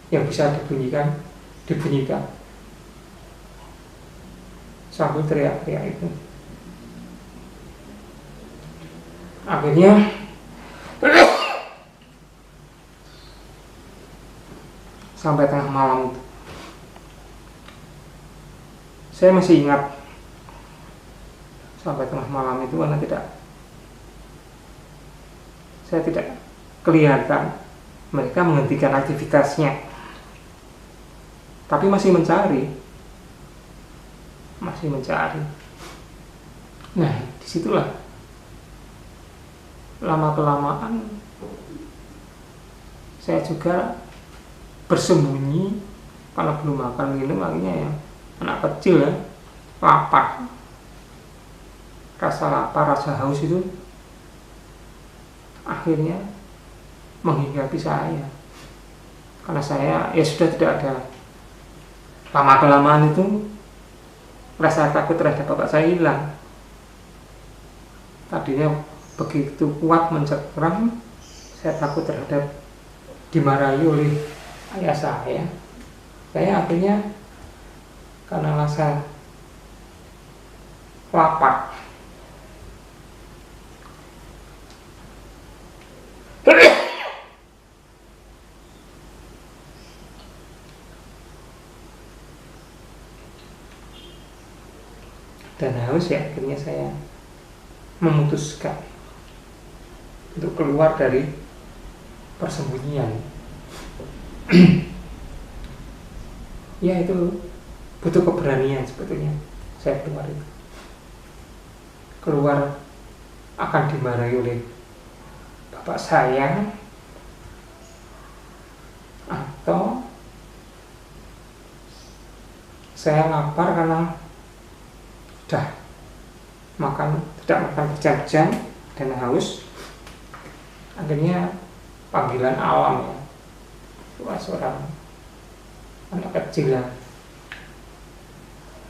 Speaker 1: yang bisa dibunyikan sambil teriak-teriak itu. Akhirnya sampai tengah malam itu. Saya masih ingat sampai tengah malam itu karena saya tidak kelihatan mereka menghentikan aktivitasnya, tapi masih mencari. Nah, disitulah lama-kelamaan saya juga bersembunyi karena belum makan minum. Akhirnya ya anak kecil ya, lapar, rasa lapar, rasa haus itu akhirnya menghinggapi saya, karena saya ya sudah tidak ada. Lama-kelamaan itu rasa takut terhadap bapak saya hilang. Tadinya begitu kuat mencekram, saya takut terhadap dimarahi oleh ayah saya. Saya akhirnya karena rasa lapar, dan haus, ya akhirnya saya memutuskan untuk keluar dari persembunyian. Ya itu butuh keberanian sebetulnya. Saya keluar akan dimarahi oleh bapak saya, atau saya lapar karena sudah tidak makan berjam-jam dan haus. Akhirnya panggilan alam ya, wah, seorang anak kecil ya,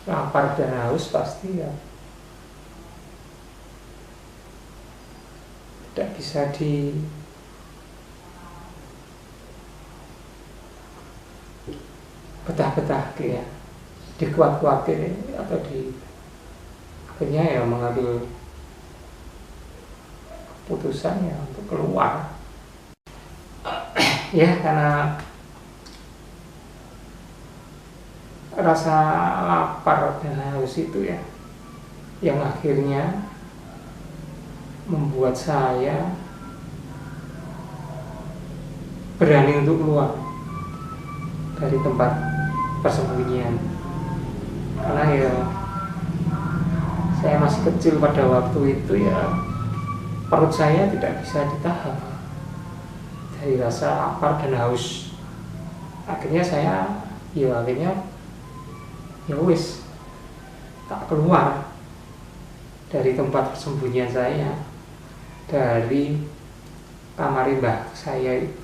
Speaker 1: lapar dan haus pasti ya tidak bisa betah-betah ya, dikuat-kuatin atau akhirnya ya mengambil keputusan ya untuk keluar. Ya karena rasa lapar dan haus itu ya yang akhirnya membuat saya berani untuk keluar dari tempat persembunyian. Karena ya saya masih kecil pada waktu itu, ya perut saya tidak bisa ditahan dari rasa lapar dan haus. Akhirnya saya ya wis tak keluar dari tempat persembunyian saya, dari kamar mbah saya itu.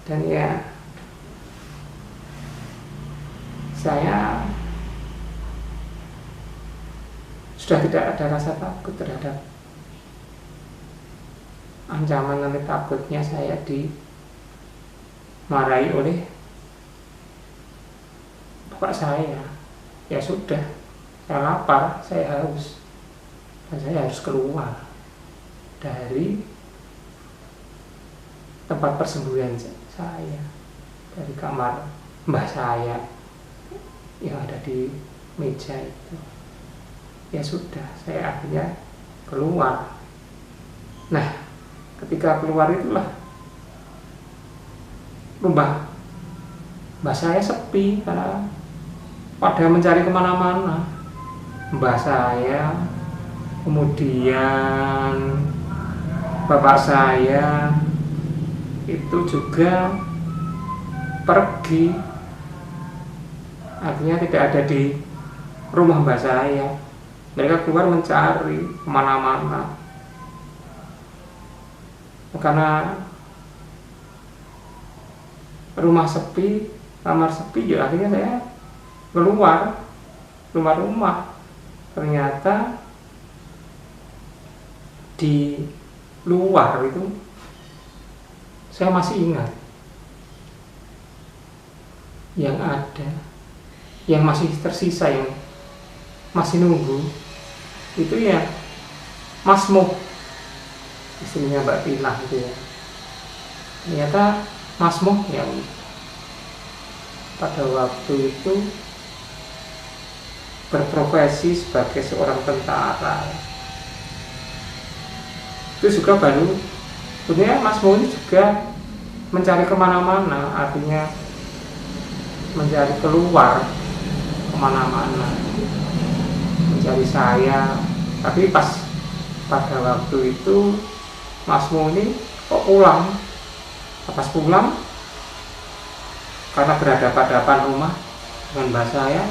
Speaker 1: Dan ya saya sudah tidak ada rasa takut terhadap ancaman, nanti takutnya saya dimarahi oleh bapak saya. Ya sudah, saya lapar, saya haus, dan saya harus keluar dari tempat persembunyian saya, dari kamar mbah saya yang ada di meja itu. Ya sudah, saya akhirnya keluar. Nah, ketika keluar itulah rumah mbah saya sepi karena pada mencari kemana-mana. Mbah saya, kemudian bapak saya itu juga pergi. Akhirnya tidak ada di rumah mbah saya. Mereka keluar mencari kemana-mana. Karena rumah sepi, kamar sepi, ya akhirnya saya keluar rumah. Ternyata di luar itu saya masih ingat yang ada, yang masih tersisa, yang masih nunggu itu ya Mas Mo, istrinya Mbak Tina itu ya. Ternyata Mas Moh yang pada waktu itu berprofesi sebagai seorang tentara itu juga baru, sebenarnya Mas Moh ini juga mencari kemana-mana, artinya mencari keluar kemana-mana, mencari saya. Tapi pada waktu itu Mas Moh ini kok pulang, pas pulang karena berhadapan-hadapan rumah dengan mbak saya,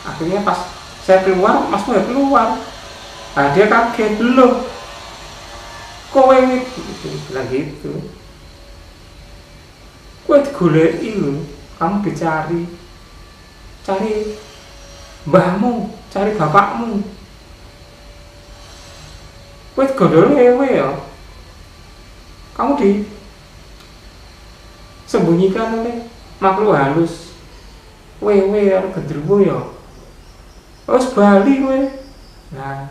Speaker 1: akhirnya pas saya keluar Mas Moh keluar. Nah, dia kaget, loh kowe gitu, bilang gitu, kowe digoleki lho, kamu dicari, cari mbahmu, cari bapakmu, kowe digondol ewe ya, kamu disembunyikan oleh makhluk halus, wewe karo gendruwo ya, terus bali kowe. Nah,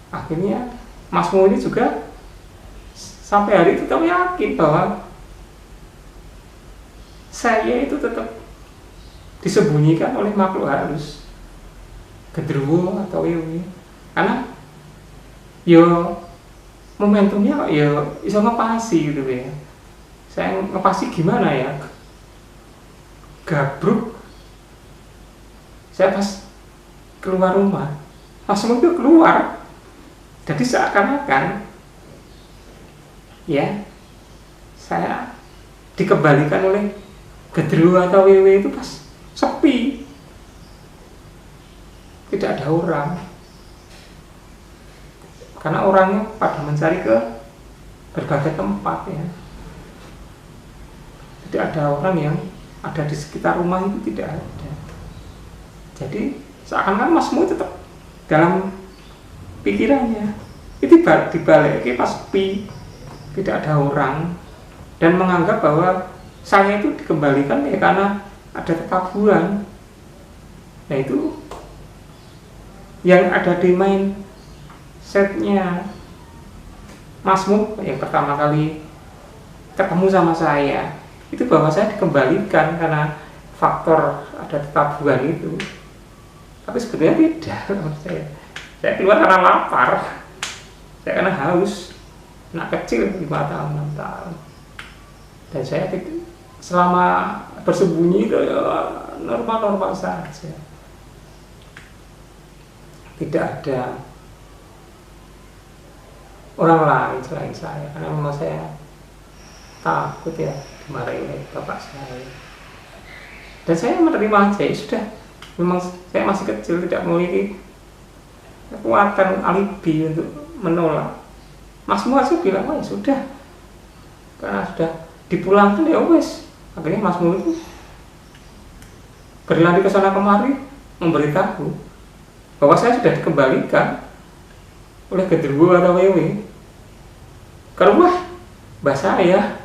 Speaker 1: akhirnya Mas Moh ini juga sampai hari itu tetap yakin bahwa saya itu tetap disembunyikan oleh makhluk halus, gendruwo atau wewe, karena yo momentumnya yo bisa ngepasi gitu ya. Saya ngepasi gimana ya, gabruk, saya pas keluar rumah langsung itu keluar, jadi seakan-akan ya saya dikembalikan oleh gendruwo atau wewe itu pas sepi, tidak ada orang, karena orangnya pada mencari ke berbagai tempat ya, tidak ada orang yang ada di sekitar rumah itu, tidak ada. Jadi seakan-akan Mas Moh tetap dalam pikirannya itu dibalik pas sepi, tidak ada orang, dan menganggap bahwa saya itu dikembalikan ya karena ada ketabuhan. Nah, itu yang ada di mindsetnya Mas Moh yang pertama kali ketemu sama saya, itu bahwa saya dikembalikan karena faktor ada ketabuhan itu. Tapi sebenarnya tidak. Saya keluar karena lapar, saya karena haus. Anak kecil 5 tahun, 6 tahun, dan saya selama bersembunyi itu ya normal-normal saja, tidak ada orang lain selain saya, karena memang saya takut ya dimarahi oleh bapak saya, dan saya menerima aja, ya sudah, memang saya masih kecil, tidak memiliki kekuatan alibi untuk menolak. Mas Moh sih bilang, oh ya sudah, karena sudah dipulangkan ya wes. Akhirnya Mas Moh itu berlari ke sana kemari memberitahu bahwa saya sudah dikembalikan oleh gendruwo atau wewe ke rumah mbah saya.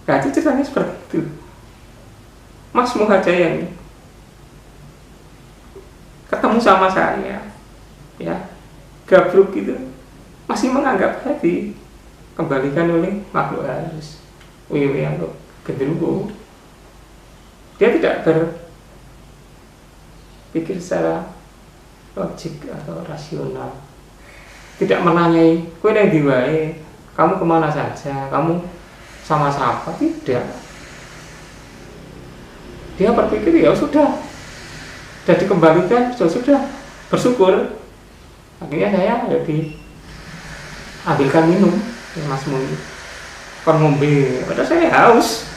Speaker 1: Nah, itu ceritanya seperti itu. Mas Moh aja yang ketemu sama saya ya, gabruk gitu, masih menganggap tadi kembalikan oleh makhluk halus, wewe atau gendruwo. Dia tidak berpikir secara logik atau rasional, tidak menanyai kowe nang ndi wae, kamu kemana saja, kamu sama siapa, tidak. Dia berpikir ya sudah dikembalikan, sudah bersyukur. Akhirnya saya ambilkan minum ya Mas Moh, kon ngombe, padahal saya haus,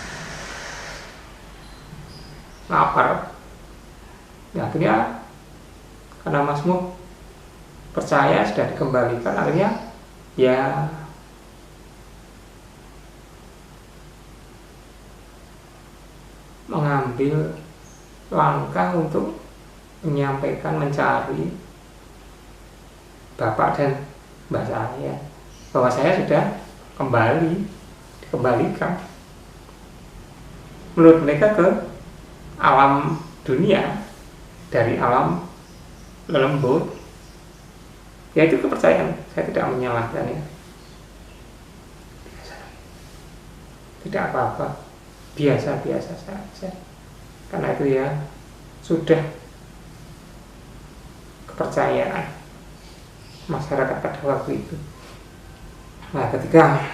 Speaker 1: lapar. Ya, akhirnya karena Mas Moh percaya sudah dikembalikan, akhirnya ya mengambil langkah untuk menyampaikan, mencari bapak dan mbak saya, bahwa saya sudah dikembalikan menurut mereka ke alam dunia dari alam lembut. Ya, itu kepercayaan, saya tidak menyalahkan ya. tidak apa-apa, biasa-biasa saja, karena itu ya sudah kepercayaan masyarakat pada waktu itu. Nah, ketika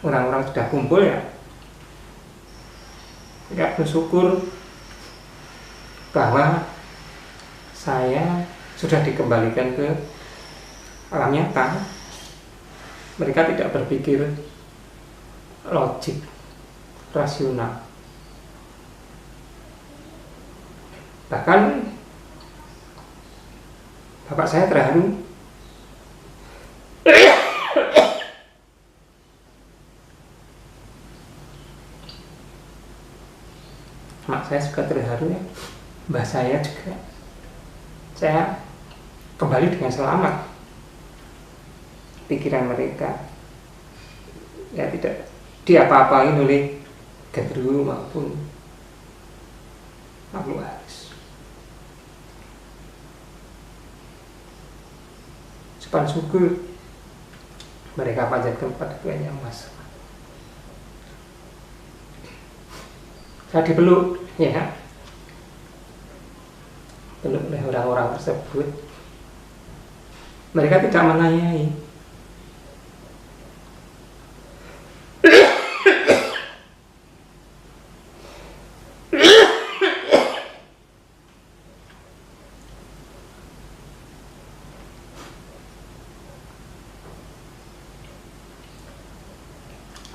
Speaker 1: orang-orang sudah kumpul ya bersyukur bahwa saya sudah dikembalikan ke alam nyata. Mereka tidak berpikir logik, rasional. Bahkan bapak saya terharu. Mak saya juga terharu ya. Mbah saya juga. Saya kembali dengan selamat. Pikiran mereka ya tidak diapa-apain oleh gendruwo maupun makhluk halus. Sopan syukur mereka panjatkan kepada Tuhan Yang Maha Esa. Saya dipeluk ya, peluk oleh orang-orang tersebut. Mereka tidak menanyai.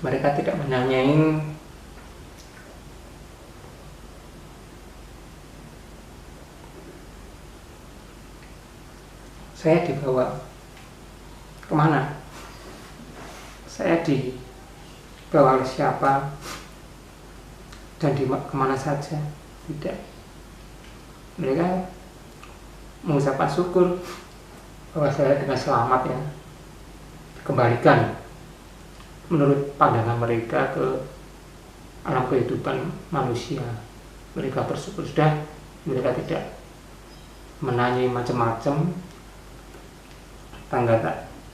Speaker 1: Mereka tidak menanyai saya dibawa kemana, saya dibawa oleh siapa, dan kemana saja. Tidak. Mereka mengucapkan syukur bahwa saya dengan selamat ya dikembalikan menurut pandangan mereka ke alam kehidupan manusia. Mereka bersyukur sudah, mereka tidak menanyai macam-macam.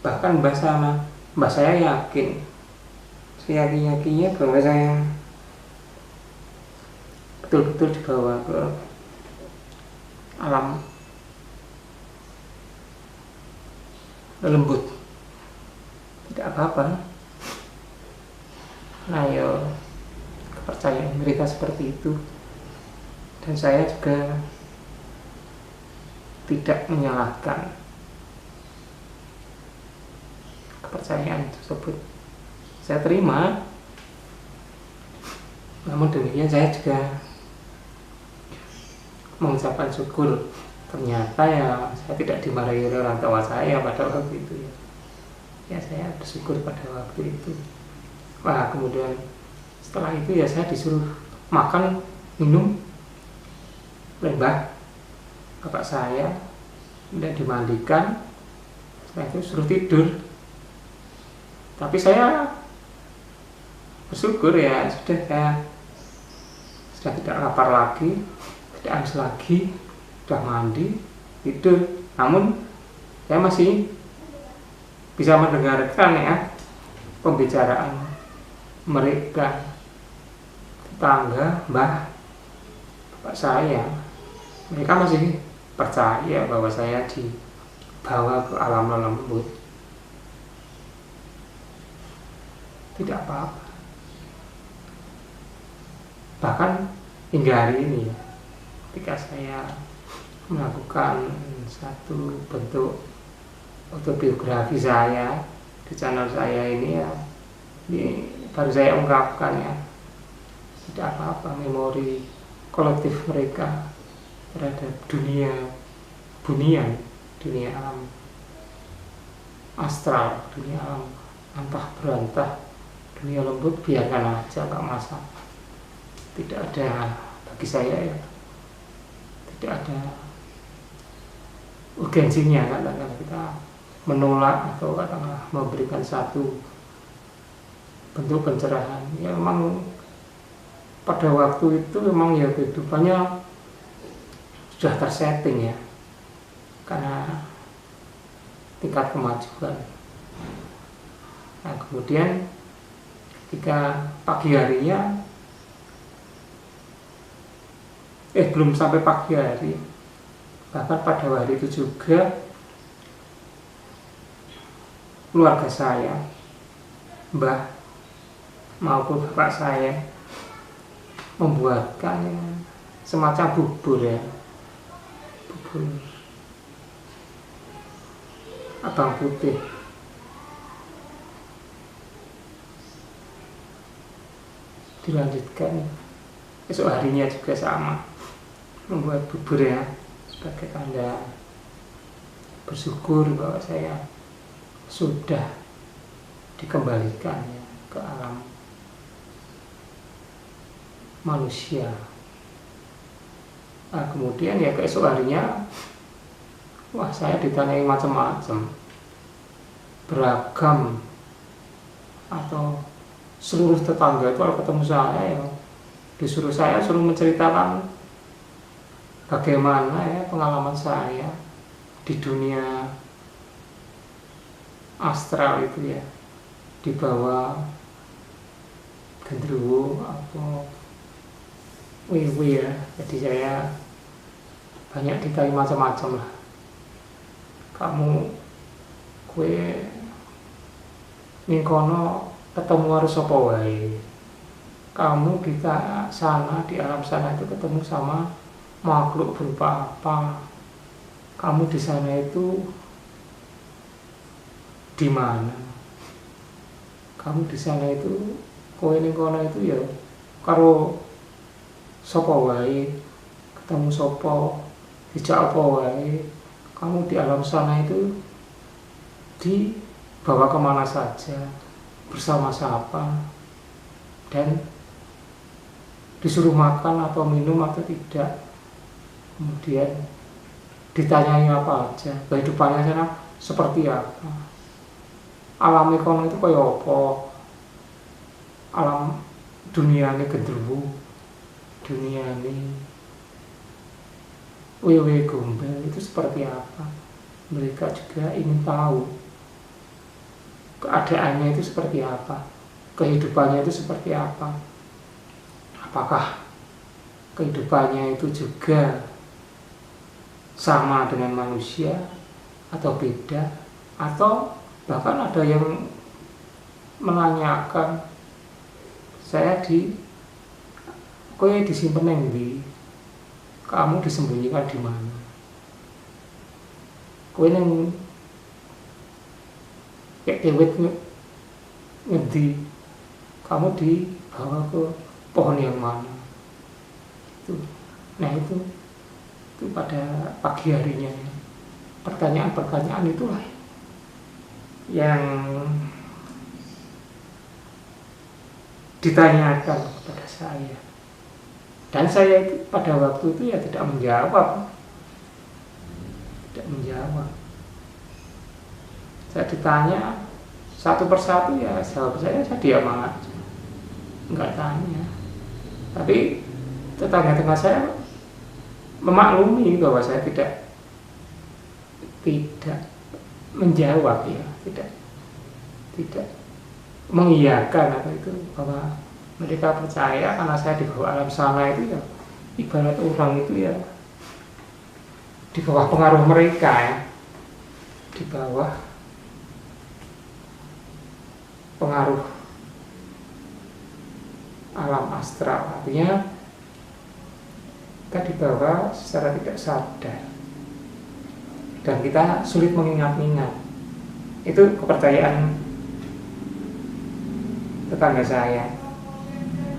Speaker 1: Bahkan mbah saya yakin, seyakin-yakinnya bahwa saya betul-betul dibawa ke alam lembut. Tidak apa-apa. Nah ya, kepercayaan mereka seperti itu, dan saya juga tidak menyalahkan kepercayaan tersebut. Saya terima. Namun demikian saya juga mengucapkan syukur. Ternyata ya saya tidak dimarahi oleh orang tua saya pada waktu itu ya. Ya saya bersyukur pada waktu itu. Wah, kemudian setelah itu ya saya disuruh makan, minum oleh bapak saya, dan dimandikan. Setelah itu suruh tidur. Tapi saya bersyukur ya saya sudah tidak lapar lagi, tidak haus lagi, sudah mandi, tidur. Namun saya masih bisa mendengarkan ya pembicaraan mereka, tetangga, bapak saya. Mereka masih percaya bahwa saya dibawa ke alam lembut. Tidak apa-apa. Bahkan hingga hari ini ya, ketika saya melakukan satu bentuk autobiografi saya di channel saya ini ya, ini baru saya ungkapkan ya, tidak apa-apa memori kolektif mereka terhadap dunia bunian, dunia alam astral, dunia alam antah berantah, dunia lembut, biarkan aja, nggak masalah. Tidak ada, bagi saya ya, tidak ada urgensinya katakan kita menolak atau katakanlah memberikan satu bentuk pencerahan. Ya memang pada waktu itu memang ya kehidupannya sudah tersetting ya, karena tingkat kemajuan. Nah kemudian ketika pagi harinya, belum sampai pagi hari, bahkan pada hari itu juga keluarga saya, mbah maupun bapak saya, membuatkan semacam bubur ya, bubur abang putih. Dilanjutkan esok harinya juga sama, membuat bubur ya, sebagai tanda bersyukur bahwa saya sudah dikembalikan ya ke alam manusia. Nah kemudian ya keesok harinya, wah saya ditanyai macam-macam, beragam, atau seluruh tetangga itu kalau ketemu saya ya disuruh saya suruh menceritakan bagaimana ya pengalaman saya di dunia astral itu ya, di bawah genderuwo atau wewe ya. Jadi saya banyak ditanya macam-macam lah. Kamu kue ning kono ketemu harus apa wae? Kamu di sana, di alam sana itu ketemu sama makhluk berupa apa? Kamu di sana itu di mana? Kamu di sana itu kowe ning kono itu ya karo sapa wae, ketemu sapa, dijak apa wae. Kamu di alam sana itu dibawa kemana saja, bersama siapa, dan disuruh makan atau minum atau tidak. Kemudian ditanyai apa aja, kehidupannya sana seperti apa, alam kono itu kaya apa, alam dunia ini genderuwo, dunia ini wewe gombel itu seperti apa. Mereka juga ingin tahu keadaannya itu seperti apa, kehidupannya itu seperti apa, apakah kehidupannya itu juga sama dengan manusia atau beda, atau bahkan ada yang menanyakan saya kowe disimpen nang ndi, kamu disembunyikan di mana, kowe nang kayak dewet ngendi, kamu dibawa ke pohon yang mana itu. Nah itu pada pagi harinya ya. Pertanyaan-pertanyaan itulah yang ditanyakan kepada saya, dan saya itu pada waktu itu ya tidak menjawab. Saya ditanya satu persatu ya jawab saya diam aja, nggak tanya. Tapi tetangga-tetangga saya memaklumi bahwa saya tidak menjawab ya, tidak mengiyakan apa itu, bahwa mereka percaya karena saya di bawah alam sana itu ya, ibarat orang itu ya di bawah pengaruh mereka ya, di bawah pengaruh alam astral. Artinya kita dibawa secara tidak sadar dan kita sulit mengingat-ingat. Itu kepercayaan tetangga saya.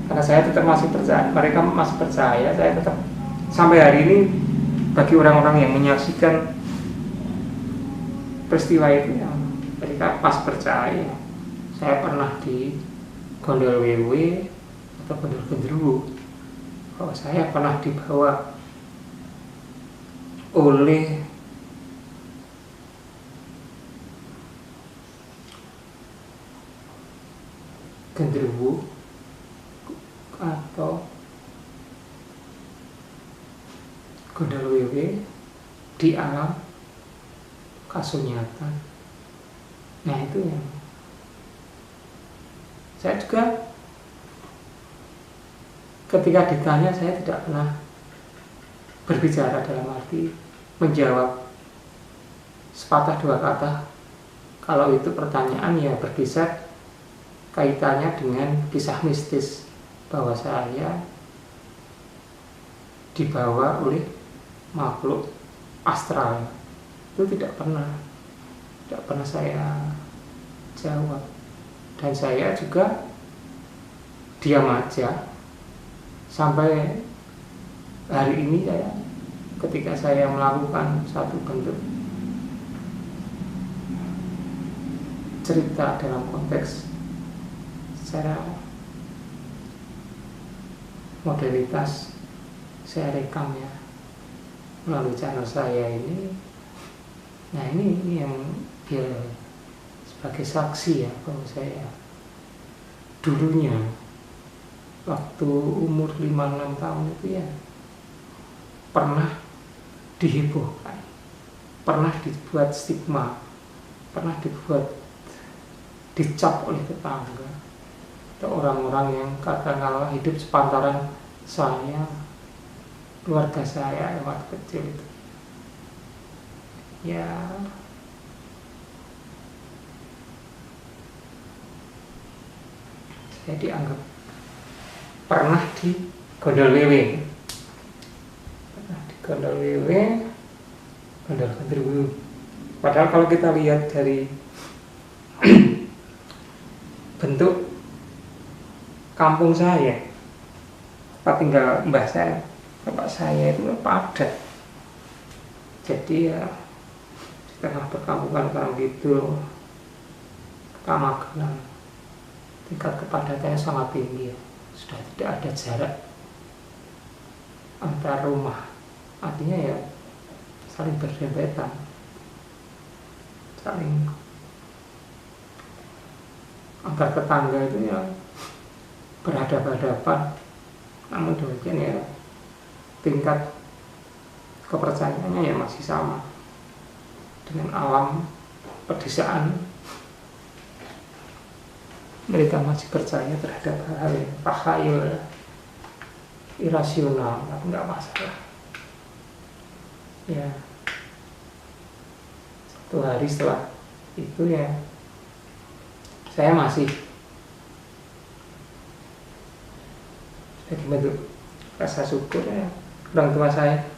Speaker 1: Karena saya tetap masih percaya, mereka masih percaya, saya tetap sampai hari ini. Bagi orang-orang yang menyaksikan peristiwa itu ya, mereka pas percaya saya pernah di gondol wewe atau gondol genderuwo, bahwa saya pernah dibawa oleh genderuwo atau gondol wewe di alam kasunyatan. Nah itu yang saya juga ketika ditanya saya tidak pernah berbicara dalam arti menjawab sepatah dua kata. Kalau itu pertanyaan ya berkisar kaitannya dengan kisah mistis bahwa saya dibawa oleh makhluk astral. Itu tidak pernah saya jawab, dan saya juga diam aja sampai hari ini. Ketika saya melakukan satu bentuk cerita dalam konteks secara modalitas, saya rekam ya melalui channel saya ini. Nah ini yang biar sebagai saksi ya, kalau saya dulunya waktu umur 5-6 tahun itu ya pernah dihebohkan, pernah dibuat stigma, pernah dicap oleh tetangga atau orang-orang yang katakanlah hidup sepantaran saya, keluarga saya yang waktu kecil itu. Ya saya dianggap pernah di gondol wewe, gondol genderuwo. Padahal kalau kita lihat dari bentuk kampung saya, tempat tinggal mbah saya, bapak saya itu padat. Jadi ya di tengah perkampungan orang gitu, Magelang, tingkat kepadatannya sangat tinggi ya. Sudah tidak ada jarak antar rumah, artinya ya saling berdempetan, saling antar tetangga itu ya berhadapan-hadapan. Namun demikian ya tingkat kepercayaannya ya masih sama dengan alam pedesaan. Mereka masih percaya terhadap hal yang takhayul, irasional, tapi nggak masalah. Ya, satu hari setelah itu ya saya masih bentuk rasa syukur ya. Orang tua saya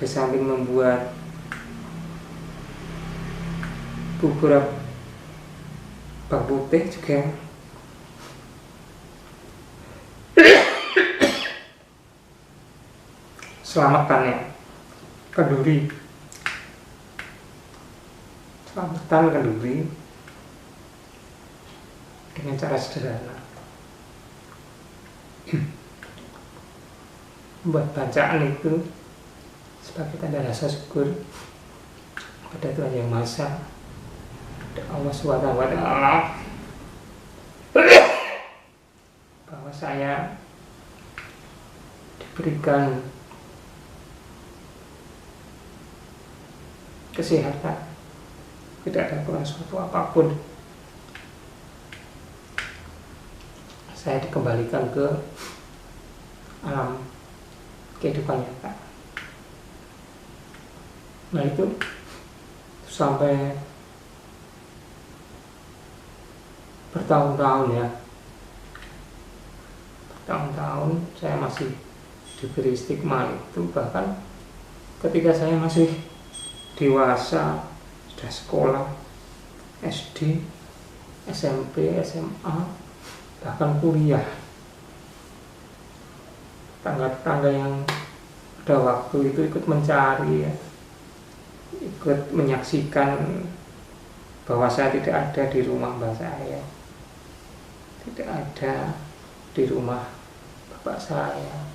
Speaker 1: di samping membuat bubur bawang putih juga selamatkan ya kenduri, selamatkan kenduri dengan cara sederhana. Membuat bacaan itu sebagai tanda rasa syukur pada Tuhan Yang Maha Esa, Allah SWT, bahwa saya diberikan kesehatan, tidak ada kurang suatu apapun. Saya dikembalikan ke alam kehidupan nyata. Nah itu sampai bertahun-tahun ya, bertahun-tahun saya masih diberi stigma itu. Bahkan ketika saya masih dewasa, sudah sekolah SD, SMP, SMA, bahkan kuliah, tangga-tangga yang pada waktu itu ikut mencari ya, ikut menyaksikan bahwa saya tidak ada di rumah mbak saya, tidak ada di rumah bapak saya,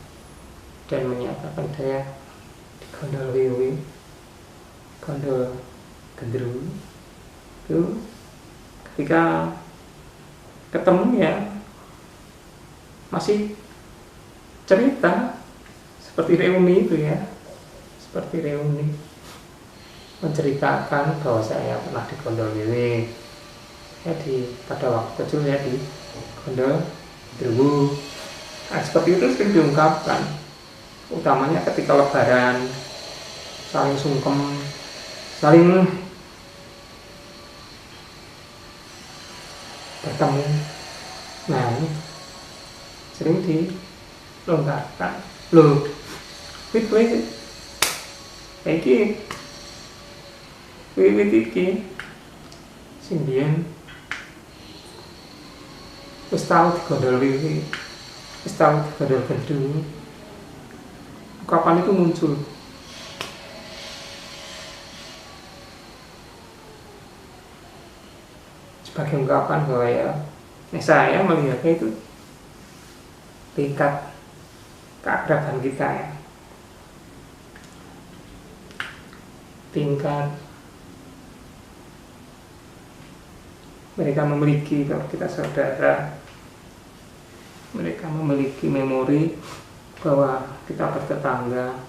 Speaker 1: dan menyatakan saya di gondol wewe, gondol genderuwo. Itu ketika ketemu ya masih cerita seperti reuni itu ya, seperti reuni menceritakan bahwa saya pernah di Gondol Wiwit ya, pada waktu kecil ya di Gondol Genderuwo. Nah, seperti itu sering diungkapkan, utamanya ketika lebaran, saling sungkem, saling bertemu. Nah, ini sering dilonggarkan. Loh, wit iki wiwit iki sing biyen wis tau digondol wiwit, wis tau digondol genderuwo. Kapan itu muncul? Sebagai ungkapan bahwa ya, saya melihatnya itu tingkat keakraban kita ya, tingkat mereka memiliki, kalau kita saudara, mereka memiliki memori bahwa kita bertetangga,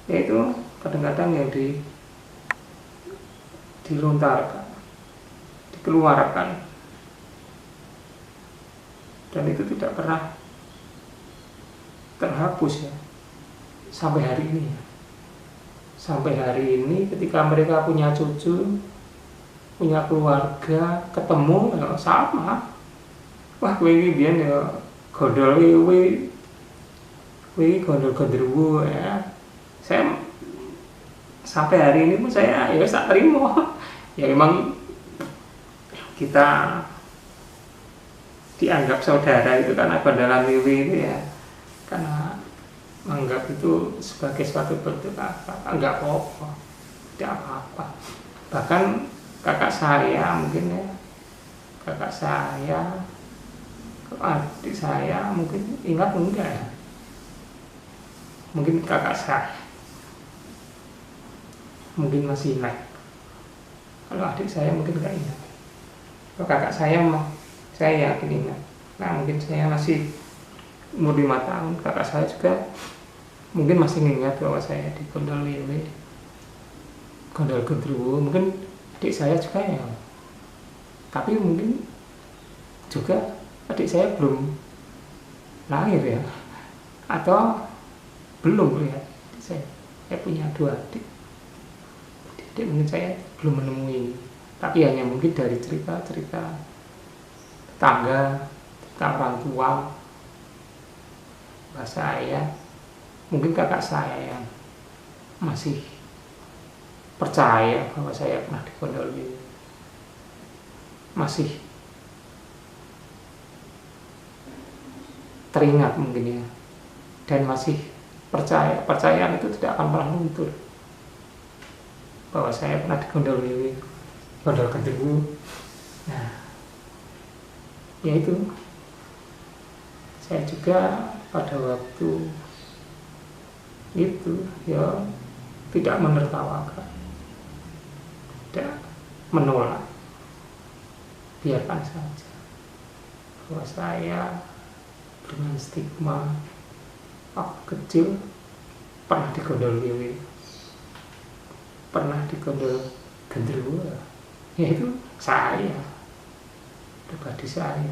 Speaker 1: yaitu kadang-kadang yang dilontarkan, dikeluarkan, dan itu tidak pernah terhapus ya sampai hari ini ya. Sampai hari ini ketika mereka punya cucu, punya keluarga, ketemu ya sama. Wah, kowe iki biyen ya gondol kowe gondol genderuwo ya. Saya sampai hari ini pun saya ya tak terima. Ya memang kita dianggap saudara itu karena gondolan wiwi itu ya, karena menganggap itu sebagai suatu bentuk enggak apa-apa, tidak apa-apa. Bahkan kakak saya mungkin ya, kakak saya, adik saya mungkin ingat enggak ya, mungkin kakak saya mungkin masih ingat, kalau adik saya mungkin enggak ingat. Kalau kakak saya saya yakin ingat. Nah, mungkin saya masih umur 5 tahun, kakak saya juga mungkin masih ingat bahwa saya di Gondol Wiwit, Gondol Genderuwo. Mungkin adik saya juga ya, tapi mungkin juga adik saya belum lahir ya, atau belum lihat saya punya 2 adik. Adik mungkin saya belum menemui, tapi hanya mungkin dari cerita-cerita tetangga, cerita orang tua, bahwa saya, mungkin kakak saya yang masih percaya bahwa saya pernah di Gondol Wiwit, masih teringat mungkin ya, dan masih percaya. Percayaan itu tidak akan pernah luntur bahwa saya pernah di Gondol Wiwit, Gondol Genderuwo. Nah, yaitu saya juga pada waktu itu ya tidak menertawakan, tidak menolak, biarkan saja bahwa saya dengan stigma waktu kecil pernah di Gondol Wiwit, pernah di Gondol Genderuwo. Yaitu saya, pribadi saya,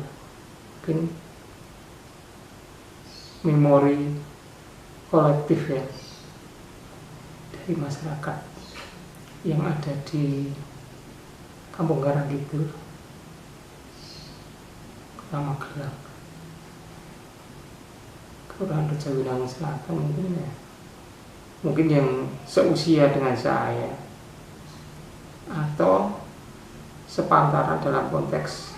Speaker 1: mungkin memori kolektif ya dari masyarakat yang ada di Kampung Karangkidul, Kota Magelang, Kelurahan Rejowinangun Selatan, mungkin ya, mungkin yang seusia dengan saya atau sepantaran dalam konteks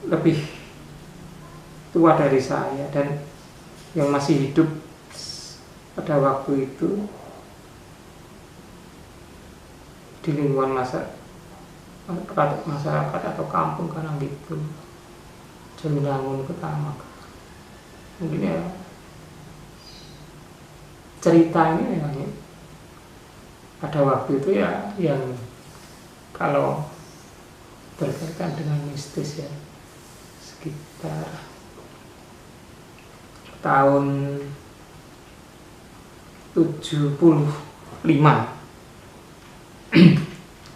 Speaker 1: lebih tua dari saya, dan yang masih hidup pada waktu itu di lingkungan masyarakat atau kampung Karangkidul, Rejowinangun, Kota Magelang. Mungkin ya cerita ini ya, pada waktu itu ya, yang kalau berkaitan dengan mistis ya, sekitar tahun 75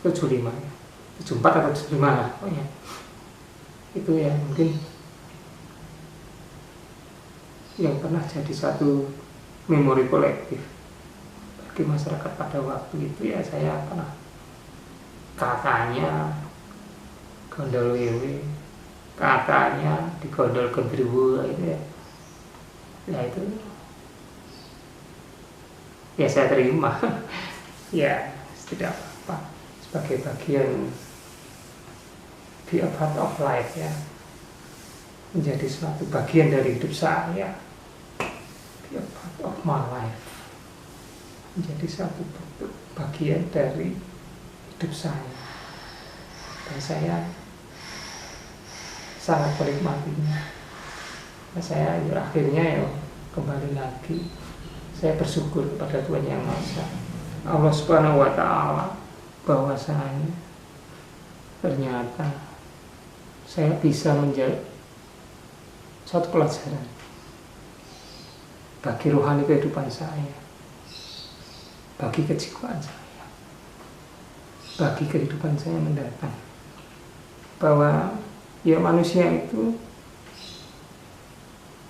Speaker 1: 75 ya, 74 atau 75 lah pokoknya. Itu ya mungkin yang pernah jadi satu memori kolektif bagi masyarakat pada waktu itu. Ya saya pernah kakaknya gondol wewe, kakaknya di gondol gendruwo itu ya. Ya itu ya saya terima. Ya tidak apa-apa, sebagai bagian be a part of life ya, menjadi suatu bagian dari hidup saya, be a part of my life, menjadi satu bagian dari hidup saya, dan saya sangat menikmatinya. Nah, saya akhirnya ya kembali lagi, saya bersyukur kepada Tuhan Yang Maha Esa, Allah Subhanahu wa Ta'ala, bahwasanya ternyata saya bisa menjadi suatu pelajaran bagi rohani kehidupan saya, bagi kejiwaan saya, bagi kehidupan saya mendatang, bahwa ya manusia itu,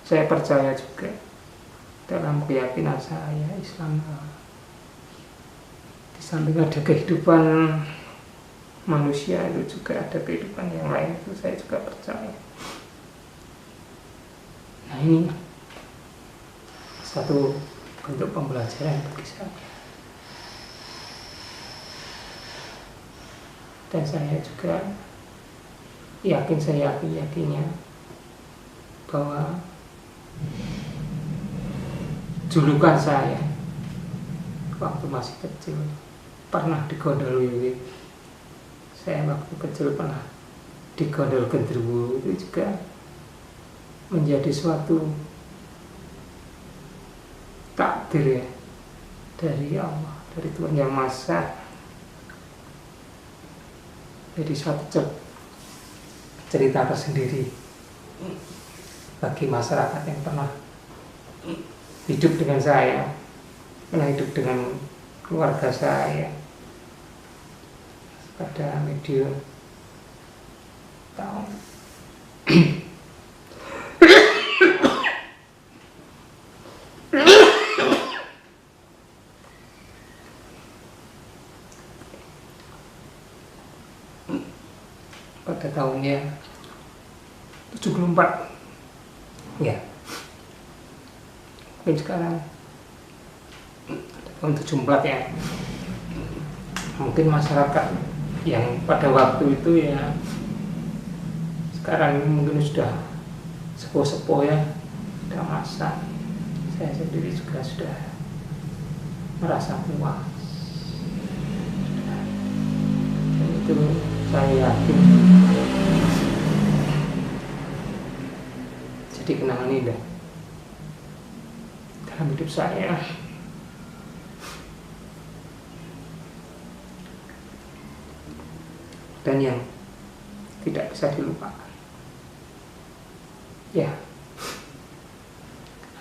Speaker 1: saya percaya juga dalam keyakinan saya Islam, di samping ada kehidupan manusia itu juga ada kehidupan yang lain, itu saya juga percaya. Nah ini satu bentuk pembelajaran bagi saya, dan saya juga yakinnya bahwa julukan saya waktu masih kecil pernah digondol wiwi, saya waktu kecil pernah digondol gendruwo, itu juga menjadi suatu takdir ya dari Allah, dari Tuhan Yang Maha Esa, jadi suatu cerita tersendiri bagi masyarakat yang pernah hidup dengan saya, pernah hidup dengan keluarga saya pada medium tahun pada tahunnya 74 ya, mungkin sekarang tahun 74 ya, mungkin masyarakat yang pada waktu itu ya sekarang ini mungkin sudah sepuh-sepuh ya, sudah masak. Saya sendiri juga sudah merasa tua, dan itu saya yakin jadi kenangan indah dalam hidup saya, dan yang tidak bisa dilupakan ya,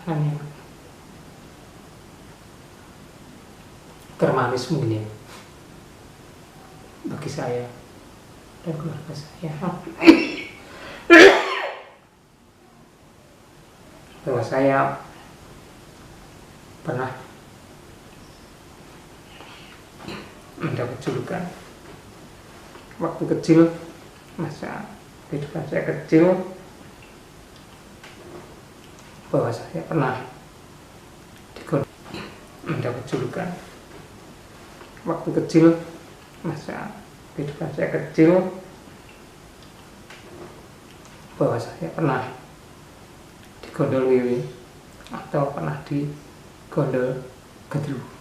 Speaker 1: hanya termanis mungkin ya bagi saya dan keluarga saya, bahwa saya pernah mendapat julukan waktu kecil, masa kehidupan saya kecil, bahwa saya pernah mendapat julukan waktu kecil, masa kehidupan saya kecil, bahwa saya pernah digondol wiwi atau pernah digondol gendruwo.